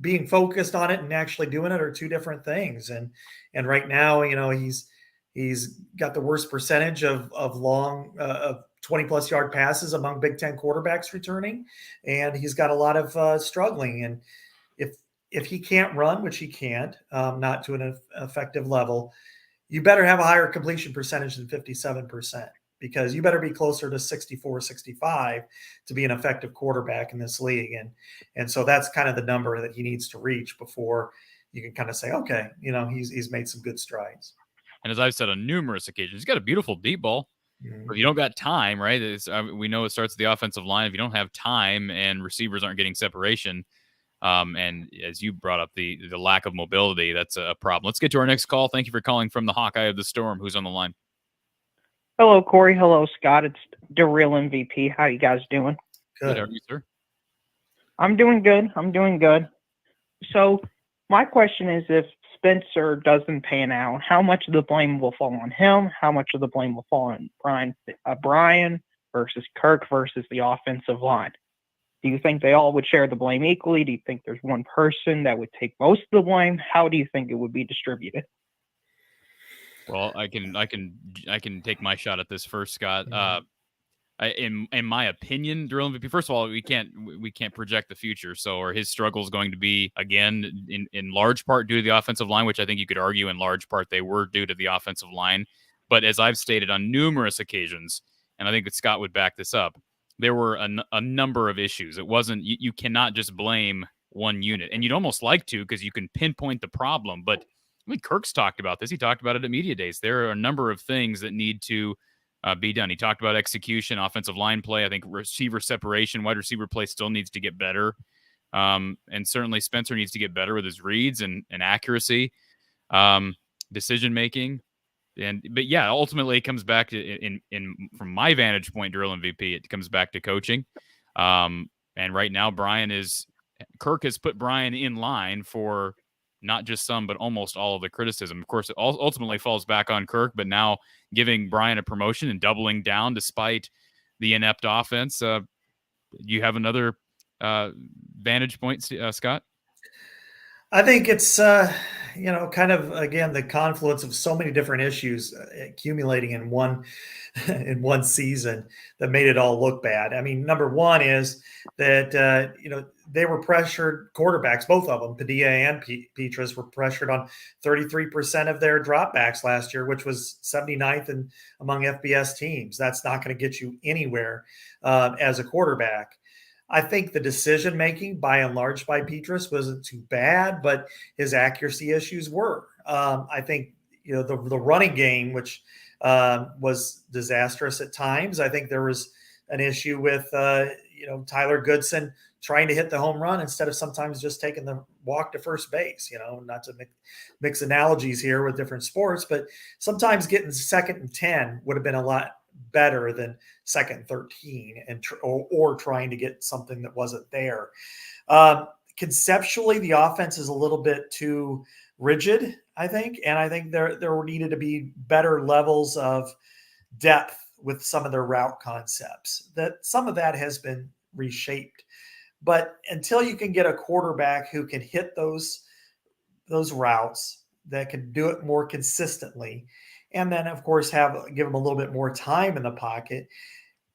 being focused on it and actually doing it are two different things. And right now, he's got the worst percentage of long, of 20-plus yard passes among Big Ten quarterbacks returning, and he's got a lot of struggling. And if he can't run, which he can't, not to an effective level, you better have a higher completion percentage than 57%, because you better be closer to 64, 65 to be an effective quarterback in this league. And so that's kind of the number that he needs to reach before you can kind of say, okay, he's made some good strides. And as I've said on numerous occasions, he's got a beautiful deep ball. But if you don't got time, right? We know it starts with the offensive line. If you don't have time and receivers aren't getting separation, and as you brought up, the lack of mobility, that's a problem. Let's get to our next call. Thank you for calling from the Hawkeye of the Storm. Who's on the line? Hello, Corey. Hello, Scott. It's the real MVP. How you guys doing? Good. How are you, sir? I'm doing good. So my question is, if Spencer doesn't pan out, how much of the blame will fall on him? How much of the blame will fall on Brian versus Kirk versus the offensive line? Do you think they all would share the blame equally? Do you think there's one person that would take most of the blame? How do you think it would be distributed? Well, I can take my shot at this first, Scott. In my opinion, drill MVP. First of all, we can't project the future. So, are his struggles going to be, again, in large part due to the offensive line, which I think you could argue in large part they were due to the offensive line. But as I've stated on numerous occasions, and I think that Scott would back this up, there were a number of issues. It wasn't you cannot just blame one unit, and you'd almost like to, because you can pinpoint the problem. But I mean, Kirk's talked about this. He talked about it at media days. There are a number of things that need to be done. He talked about execution, offensive line play. I think receiver separation, wide receiver play still needs to get better. And certainly Spencer needs to get better with his reads and accuracy, decision making. But yeah, ultimately it comes back to in from my vantage point, drill MVP, it comes back to coaching. And right now Kirk has put Brian in line for not just some, but almost all of the criticism. Of course, it ultimately falls back on Kirk, but now giving Brian a promotion and doubling down despite the inept offense. You have another vantage point, Scott? I think it's, kind of, again, the confluence of so many different issues accumulating in one in one season that made it all look bad. I mean, number one is that, they were pressured, quarterbacks, both of them, Padilla and Petrus, were pressured on 33% of their dropbacks last year, which was 79th among FBS teams. That's not going to get you anywhere as a quarterback. I think the decision making, by and large, by Petrus wasn't too bad, but his accuracy issues were. I think the running game, which was disastrous at times. I think there was an issue with Tyler Goodson trying to hit the home run instead of sometimes just taking the walk to first base. Not to mix analogies here with different sports, but sometimes getting second and 10 would have been a lot better than second and 13 or trying to get something that wasn't there. Conceptually, the offense is a little bit too rigid, I think. And I think there needed to be better levels of depth with some of their route concepts. That some of that has been reshaped. But until you can get a quarterback who can hit those routes, that can do it more consistently, and then, of course, give them a little bit more time in the pocket,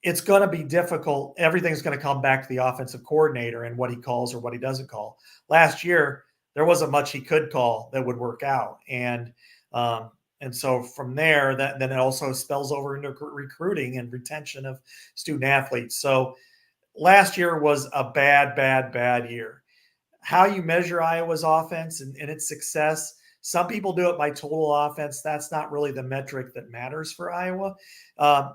it's going to be difficult. Everything's going to come back to the offensive coordinator and what he calls or what he doesn't call. Last year, there wasn't much he could call that would work out. And so from there, then it also spills over into recruiting and retention of student athletes. So last year was a bad year. How you measure Iowa's offense and its success, some people do it by total offense. That's not really the metric that matters for Iowa.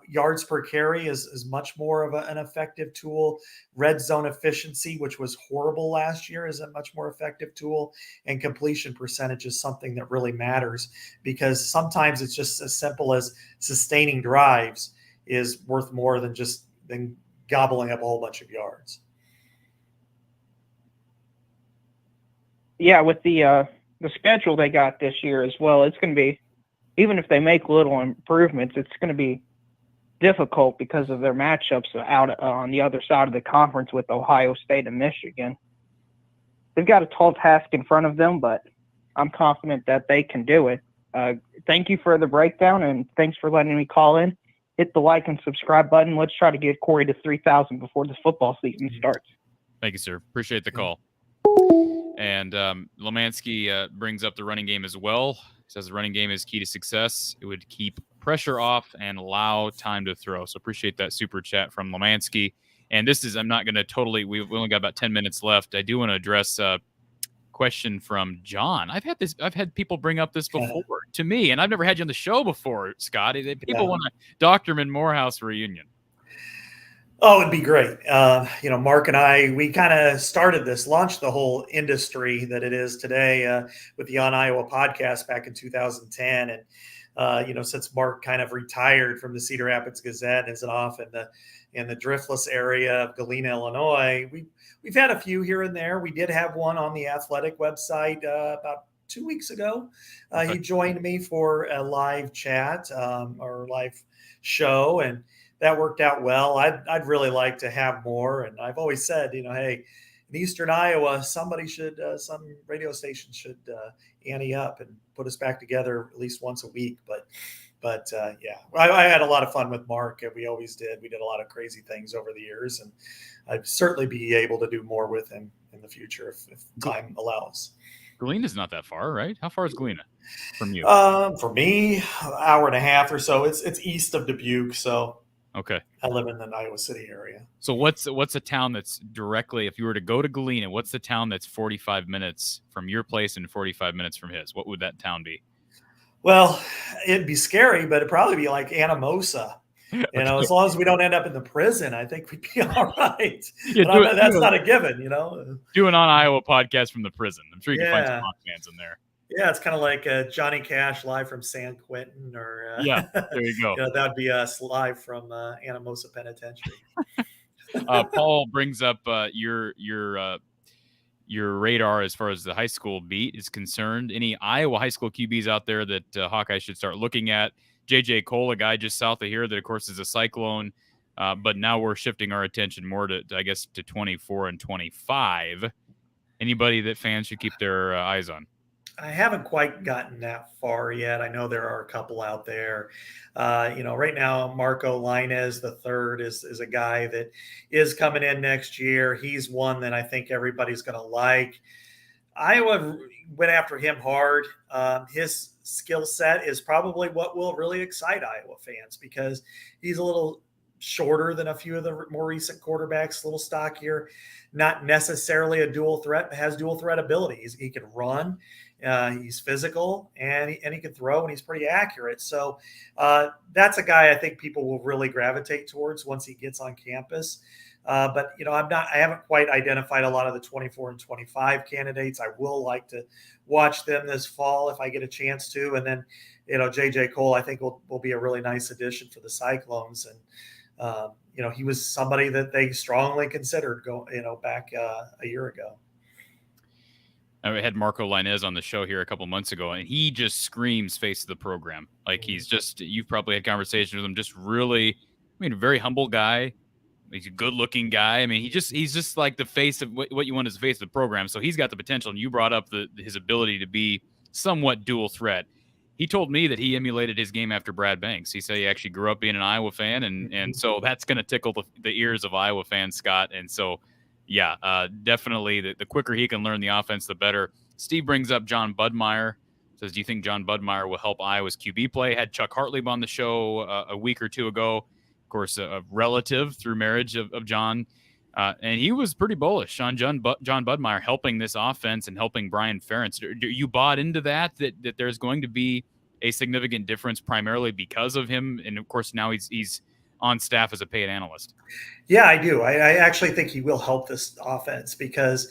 Yards per carry is much more of an effective tool. Red zone efficiency, which was horrible last year, is a much more effective tool. And completion percentage is something that really matters, because sometimes it's just as simple as sustaining drives is worth more than gobbling up a whole bunch of yards. Yeah, with the schedule they got this year as well, it's going to be, even if they make little improvements, it's going to be difficult because of their matchups out on the other side of the conference with Ohio State and Michigan. They've got a tall task in front of them, but I'm confident that they can do it. Thank you for the breakdown, and thanks for letting me call in. Hit the like and subscribe button. Let's try to get Corey to 3,000 before this football season starts. Thank you, sir. Appreciate the call. And Lemansky brings up the running game as well. He says the running game is key to success. It would keep pressure off and allow time to throw. So appreciate that super chat from Lemansky. And I'm not going to we've only got about 10 minutes left. I do want to address a question from John. I've had people bring up this before to me, and I've never had you on the show before, Scott. People want a Dochterman Morehouse reunion. Oh, it'd be great. Mark and I, we kind of launched the whole industry that it is today with the On Iowa podcast back in 2010. And, since Mark kind of retired from the Cedar Rapids Gazette and is off in the Driftless area of Galena, Illinois, we've had a few here and there. We did have one on the Athletic website about 2 weeks ago. He joined me for a live chat or live show, and that worked out well. I'd really like to have more. And I've always said, hey, in Eastern Iowa, some radio station should ante up and put us back together at least once a week. But I had a lot of fun with Mark. We always did. We did a lot of crazy things over the years, and I'd certainly be able to do more with him in the future if time allows. Galena's not that far, right? How far is Galena from you? For me, an hour and a half or so. It's east of Dubuque, so. Okay. I live in the Iowa City area. So what's a town that's directly, if you were to go to Galena, what's the town that's 45 minutes from your place and 45 minutes from his? What would that town be? Well, it'd be scary, but it'd probably be like Anamosa. As long as we don't end up in the prison, I think we'd be all right. Yeah, But that's not a given, Do an On Iowa podcast from the prison. I'm sure you can find some Yeah. Hawk fans in there. Yeah, it's kind of like Johnny Cash live from San Quentin, or Yeah, there you go. that would be us live from Anamosa Penitentiary. Paul brings up your radar as far as the high school beat is concerned. Any Iowa high school QBs out there that Hawkeye should start looking at? J.J. Cole, a guy just south of here that, of course, is a Cyclone. But now we're shifting our attention more to 24 and 25. Anybody that fans should keep their eyes on? I haven't quite gotten that far yet. I know there are a couple out there. Right now, Marco Lainez the third is a guy that is coming in next year. He's one that I think everybody's going to like. Iowa went after him hard. His skill set is probably what will really excite Iowa fans, because he's a little shorter than a few of the more recent quarterbacks, a little stockier, not necessarily a dual threat, but has dual threat abilities. He can run. He's physical, and he can throw, and he's pretty accurate. So that's a guy I think people will really gravitate towards once he gets on campus. But I haven't quite identified a lot of the 24 and 25 candidates. I will like to watch them this fall if I get a chance to. And then, J.J. Cole, I think will be a really nice addition for the Cyclones. And, he was somebody that they strongly considered back a year ago. I had Marco Lainez on the show here a couple months ago, and he just screams face of the program. Like, he's just, you've probably had conversations with him, just really, a very humble guy. He's a good-looking guy. He's just like the face of what you want as the face of the program. So he's got the potential, and you brought up his ability to be somewhat dual threat. He told me that he emulated his game after Brad Banks. He said he actually grew up being an Iowa fan, and so that's going to tickle the ears of Iowa fans, Scott. And so, yeah, definitely the quicker he can learn the offense, the better. Steve brings up John Budmeyer. Says, do you think John Budmeyer will help Iowa's QB play? Had Chuck Hartley on the show a week or two ago. Of course, a relative through marriage of John. And he was pretty bullish on John Budmeyer helping this offense and helping Brian Ferentz. You bought into that there's going to be a significant difference primarily because of him. And, of course, now he's on staff as a paid analyst. Yeah, I do. I actually think he will help this offense because,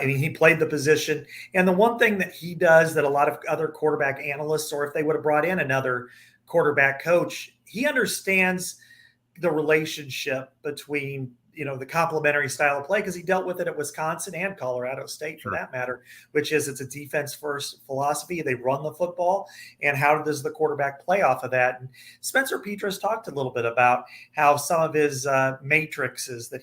he played the position. And the one thing that he does that a lot of other quarterback analysts, or if they would have brought in another quarterback coach, he understands the relationship between, the complementary style of play, because he dealt with it at Wisconsin and Colorado State, for that matter, which is it's a defense first philosophy. They run the football, and how does the quarterback play off of that? And Spencer Petras talked a little bit about how some of his matrices that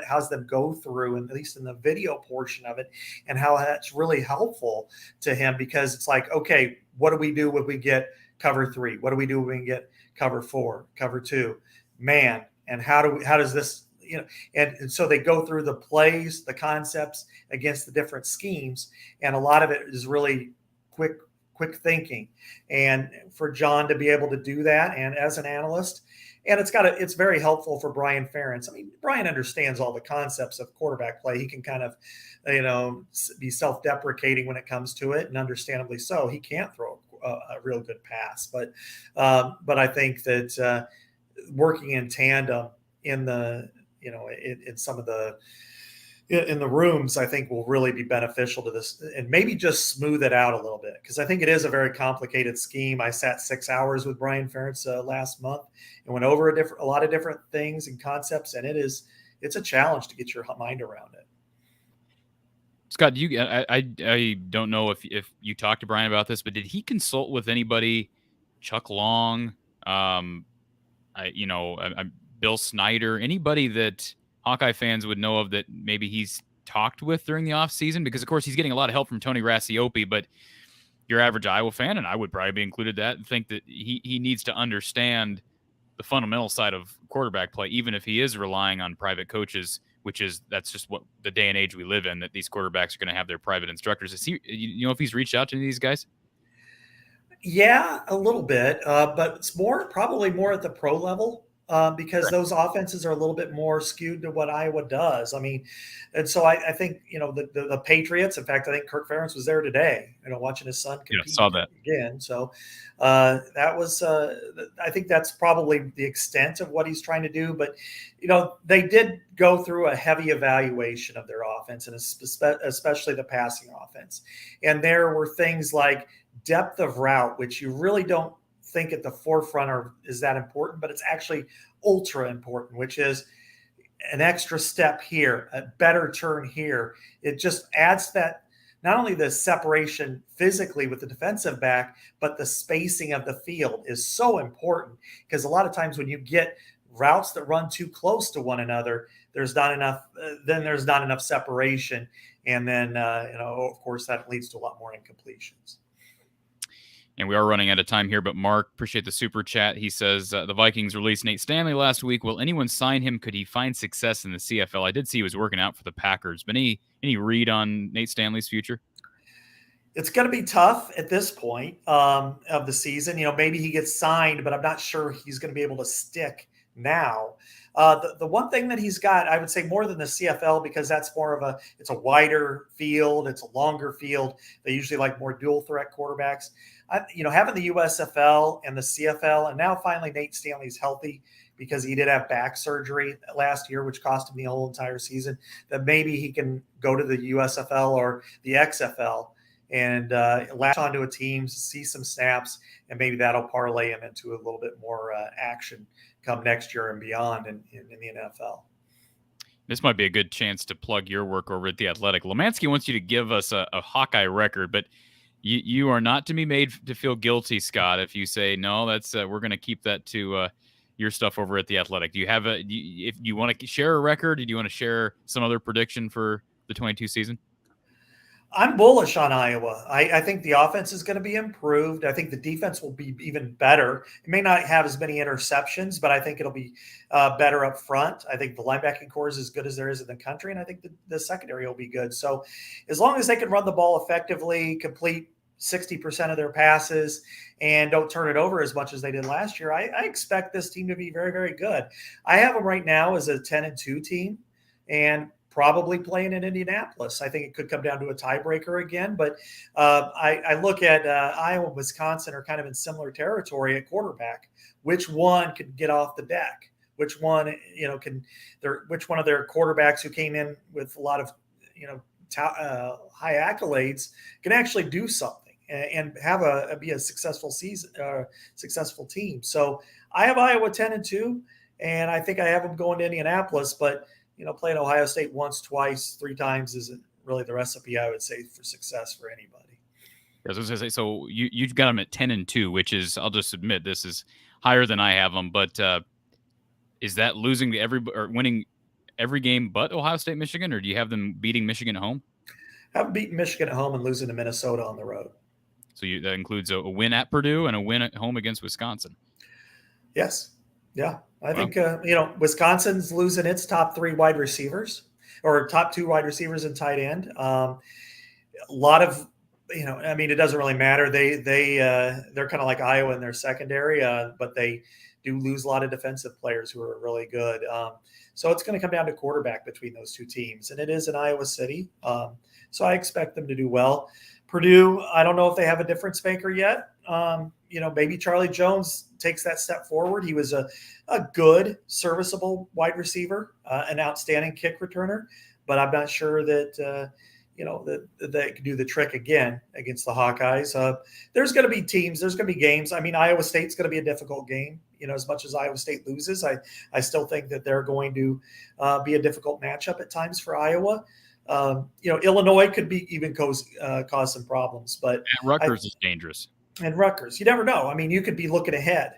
has them go through, and at least in the video portion of it, and how that's really helpful to him, because it's like, okay, what do we do when we get cover 3? What do we do when we get cover 4, cover 2, man? And how does this, and so they go through the plays, the concepts against the different schemes. And a lot of it is really quick thinking. And for John to be able to do that, and as an analyst, and it's very helpful for Brian Ferentz. Brian understands all the concepts of quarterback play. He can kind of, be self-deprecating when it comes to it, and understandably so. He can't throw a real good pass, but I think that working in tandem in the, in some of in the rooms, I think will really be beneficial to this, and maybe just smooth it out a little bit, because I think it is a very complicated scheme. I sat 6 hours with Brian Ferentz last month and went over a lot of different things and concepts, and it's a challenge to get your mind around it. Scott, I don't know if you talked to Brian about this, but did he consult with anybody, Chuck Long, Bill Snyder, anybody that Hawkeye fans would know of that maybe he's talked with during the offseason? Because, of course, he's getting a lot of help from Tony Racioppi, but your average Iowa fan, and I would probably be included that, think that he needs to understand the fundamental side of quarterback play, even if he is relying on private coaches, that's just what the day and age we live in, that these quarterbacks are going to have their private instructors. Is he, if he's reached out to these guys? Yeah, a little bit, but it's probably more at the pro level. because those offenses are a little bit more skewed to what Iowa does. I mean, and so I think, the Patriots, in fact, I think Kirk Ferentz was there today, watching his son compete saw that again. So that was, I think that's probably the extent of what he's trying to do. But, they did go through a heavy evaluation of their offense, and especially the passing offense. And there were things like depth of route, which you really don't think at the forefront is that important, but it's actually ultra important, which is an extra step here, a better turn here. It just adds that, not only the separation physically with the defensive back, but the spacing of the field is so important, because a lot of times when you get routes that run too close to one another, there's not enough separation. And then, of course, that leads to a lot more incompletions. And we are running out of time here, but Mark, appreciate the super chat. He says, the Vikings released Nate Stanley last week. Will anyone sign him? Could he find success in the CFL? I did see he was working out for the Packers. But any read on Nate Stanley's future? It's going to be tough at this point of the season. Maybe he gets signed, but I'm not sure he's going to be able to stick now. The one thing that he's got, I would say more than the CFL, because that's more of it's a wider field. It's a longer field. They usually like more dual threat quarterbacks. Having the USFL and the CFL, and now finally Nate Stanley's healthy, because he did have back surgery last year, which cost him the whole entire season, that maybe he can go to the USFL or the XFL and latch onto a team, see some snaps, and maybe that'll parlay him into a little bit more action come next year and beyond in the NFL. This might be a good chance to plug your work over at The Athletic. Lemansky wants you to give us a Hawkeye record, but you are not to be made to feel guilty, Scott, if you say, no, that's we're going to keep that to your stuff over at The Athletic. Do you have if you want to share a record, or do you want to share some other prediction for the 22 season? I'm bullish on Iowa. I think the offense is going to be improved. I think the defense will be even better. It may not have as many interceptions, but I think it'll be better up front. I think the linebacking core is as good as there is in the country, and I think the secondary will be good. So as long as they can run the ball effectively, complete 60% of their passes, and don't turn it over as much as they did last year, I expect this team to be very, very good. I have them right now as a 10-2 team, and probably playing in Indianapolis. I think it could come down to a tiebreaker again, but I look at Iowa and Wisconsin are kind of in similar territory at quarterback. Which one can get off the deck? Which one, which one of their quarterbacks who came in with a lot of, high accolades can actually do something and have be a successful season, successful team. So I have Iowa 10-2, and I think I have them going to Indianapolis, but playing Ohio State once, twice, 3 times isn't really the recipe, I would say, for success for anybody. I was going to say, so you've got them at 10-2, which is, I'll just admit, this is higher than I have them. But is that losing or winning every game but Ohio State, Michigan, or do you have them beating Michigan at home? Have them beating Michigan at home and losing to Minnesota on the road. So that includes a win at Purdue and a win at home against Wisconsin. Yes. Yeah. I think, Wisconsin's losing its top 3 wide receivers, or top 2 wide receivers and tight end. A lot of, it doesn't really matter. They're kind of like Iowa in their secondary, but they do lose a lot of defensive players who are really good. So it's going to come down to quarterback between those 2 teams, and it is in Iowa City. So I expect them to do well. Purdue, I don't know if they have a difference maker yet. Maybe Charlie Jones takes that step forward. He was a good, serviceable wide receiver, an outstanding kick returner, but I'm not sure that, that they can do the trick again against the Hawkeyes. There's going to be teams, there's going to be games. Iowa State's going to be a difficult game. As much as Iowa State loses, I still think that they're going to be a difficult matchup at times for Iowa. Illinois could be even cause some problems, but and Rutgers is dangerous. And Rutgers, you never know. You could be looking ahead,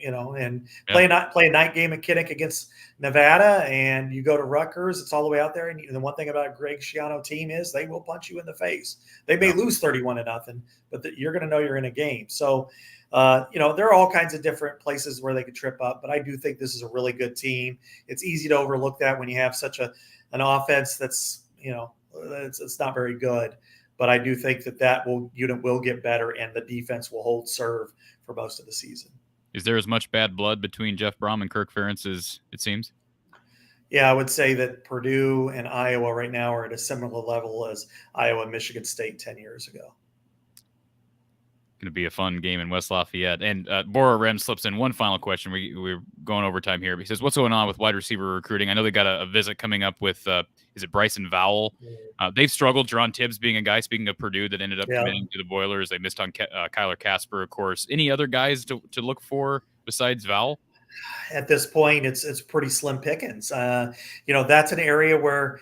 and play a night game at Kinnick against Nevada, and you go to Rutgers. It's all the way out there. And the one thing about a Greg Schiano team is they will punch you in the face. They may lose 31-0, but you're going to know you're in a game. So, there are all kinds of different places where they could trip up, but I do think this is a really good team. It's easy to overlook that when you have such an offense that's, it's not very good. But I do think that unit will get better, and the defense will hold serve for most of the season. Is there as much bad blood between Jeff Brom and Kirk Ferentz as it seems? Yeah, I would say that Purdue and Iowa right now are at a similar level as Iowa and Michigan State 10 years ago. Going to be a fun game in West Lafayette. And Bora Rem slips in one final question. We're going overtime here. He says, what's going on with wide receiver recruiting? I know they got a visit coming up with, is it Bryson Vowell? They've struggled. Jerron Tibbs being a guy, speaking of Purdue, that ended up committing to the Boilers. They missed on Kyler Casper, of course. Any other guys to look for besides Vowell? At this point, it's pretty slim pickings. That's an area where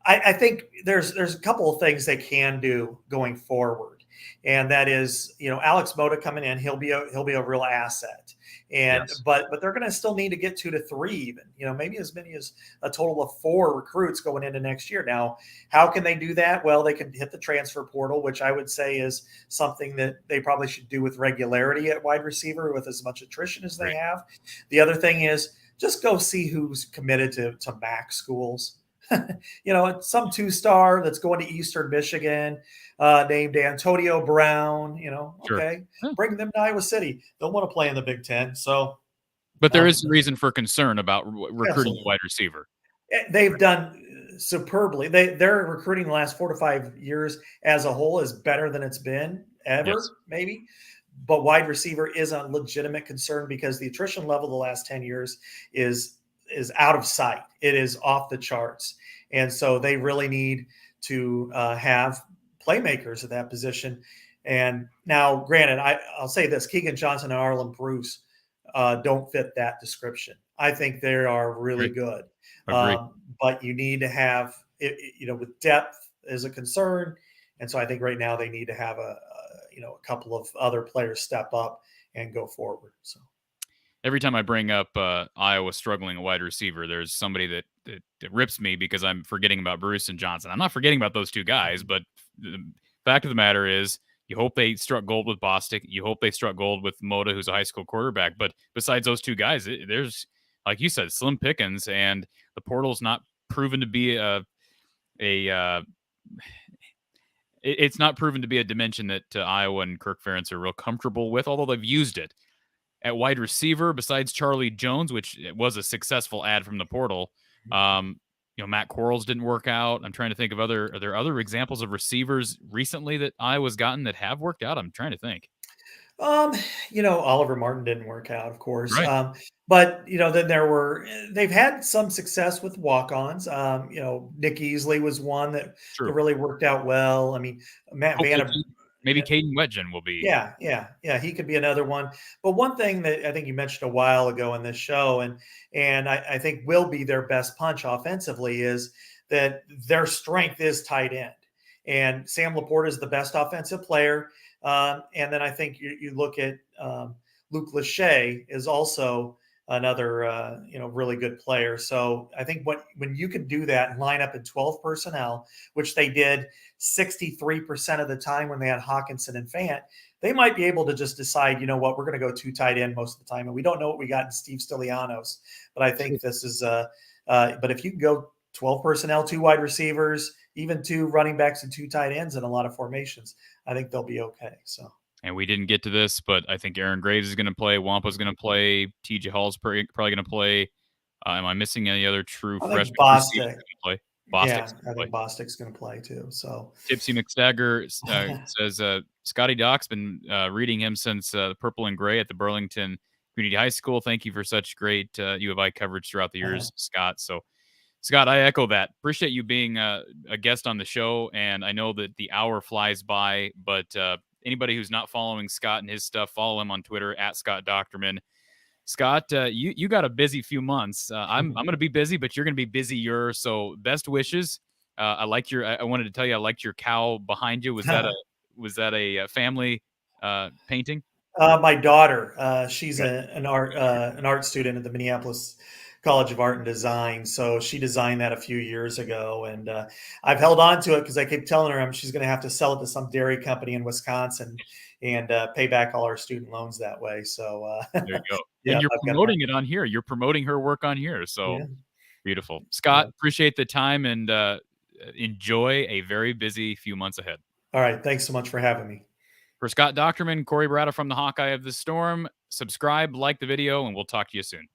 I think there's a couple of things they can do going forward. And that is, Alex Moda coming in, he'll be a real asset. And yes. but they're going to still need to get 2 to 3 even, maybe as many as a total of 4 recruits going into next year. Now, how can they do that? Well, they can hit the transfer portal, which I would say is something that they probably should do with regularity at wide receiver with as much attrition as they have. The other thing is just go see who's committed to MAC schools. Some 2-star that's going to Eastern Michigan, named Antonio Brown, okay, bring them to Iowa City. They'll want to play in the Big Ten. So, but there is reason for concern about recruiting a wide receiver. They've done superbly. Their recruiting the last 4 to 5 years as a whole is better than it's been ever, maybe. But wide receiver is a legitimate concern because the attrition level the last 10 years is out of sight. It is off the charts. And so they really need to have playmakers at that position. And now, granted, I'll say this, Keegan Johnson and Arlen Bruce don't fit that description. I think they are really good. But you need to have, with depth is a concern. And so I think right now they need to have a couple of other players step up and go forward. So. Every time I bring up Iowa struggling a wide receiver, there's somebody that rips me because I'm forgetting about Bruce and Johnson. I'm not forgetting about those two guys, but the fact of the matter is you hope they struck gold with Bostick. You hope they struck gold with Moda, who's a high school quarterback. But besides those two guys, there's, like you said, slim pickings, and the portal's not proven to be it's not proven to be a dimension that Iowa and Kirk Ferentz are real comfortable with, although they've used it. At wide receiver, besides Charlie Jones, which was a successful ad from the portal, Matt Quarles didn't work out. I'm trying to think of are there other examples of receivers recently that Iowa's gotten that have worked out? I'm trying to think. Oliver Martin didn't work out, of course. Right. But then they've had some success with walk-ons. Nick Easley was one that really worked out well. I mean, Matt Vanna. Maybe Caden Wetjen will be. Yeah. He could be another one. But one thing that I think you mentioned a while ago in this show, and I think will be their best punch offensively, is that their strength is tight end. And Sam Laporta is the best offensive player. And then I think you look at Luke Lachey is also another really good player. So I think when you can do that and line up in 12 personnel, which they did 63% of the time when they had Hawkinson and Fant, they might be able to just decide, we're going to go 2 tight end most of the time. And we don't know what we got in Steve Stylianos, but I think this is but if you can go 12 personnel, 2 wide receivers, even 2 running backs and 2 tight ends in a lot of formations, I think they'll be okay. So. And we didn't get to this, but I think Aaron Graves is going to play. Wampa's going to play. TJ Hall's probably going to play. Am I missing any other true freshman? Bostick. Play? I think Bostick's going to play too. So Tipsy McStagger says Scotty Doc's been reading him since the Purple and Gray at the Burlington Community High School. Thank you for such great U of I coverage throughout the years, Scott. So, Scott, I echo that. Appreciate you being a guest on the show, and I know that the hour flies by, but anybody who's not following Scott and his stuff, follow him on Twitter at Scott Dochterman. Scott, you got a busy few months. I'm going to be busy, but you're going to be busier. So best wishes. I wanted to tell you I liked your cow behind you. Was that a family painting? My daughter, she's an art student at the Minneapolis College of Art and Design. So she designed that a few years ago, and I've held on to it because I keep telling her she's going to have to sell it to some dairy company in Wisconsin and pay back all our student loans that way. So there you go. And you're promoting it on here. You're promoting her work on here. So beautiful. Scott, appreciate the time and enjoy a very busy few months ahead. All right. Thanks so much for having me. For Scott Dochterman, Corey Beretta from the Hawkeye of the Storm, subscribe, like the video, and we'll talk to you soon.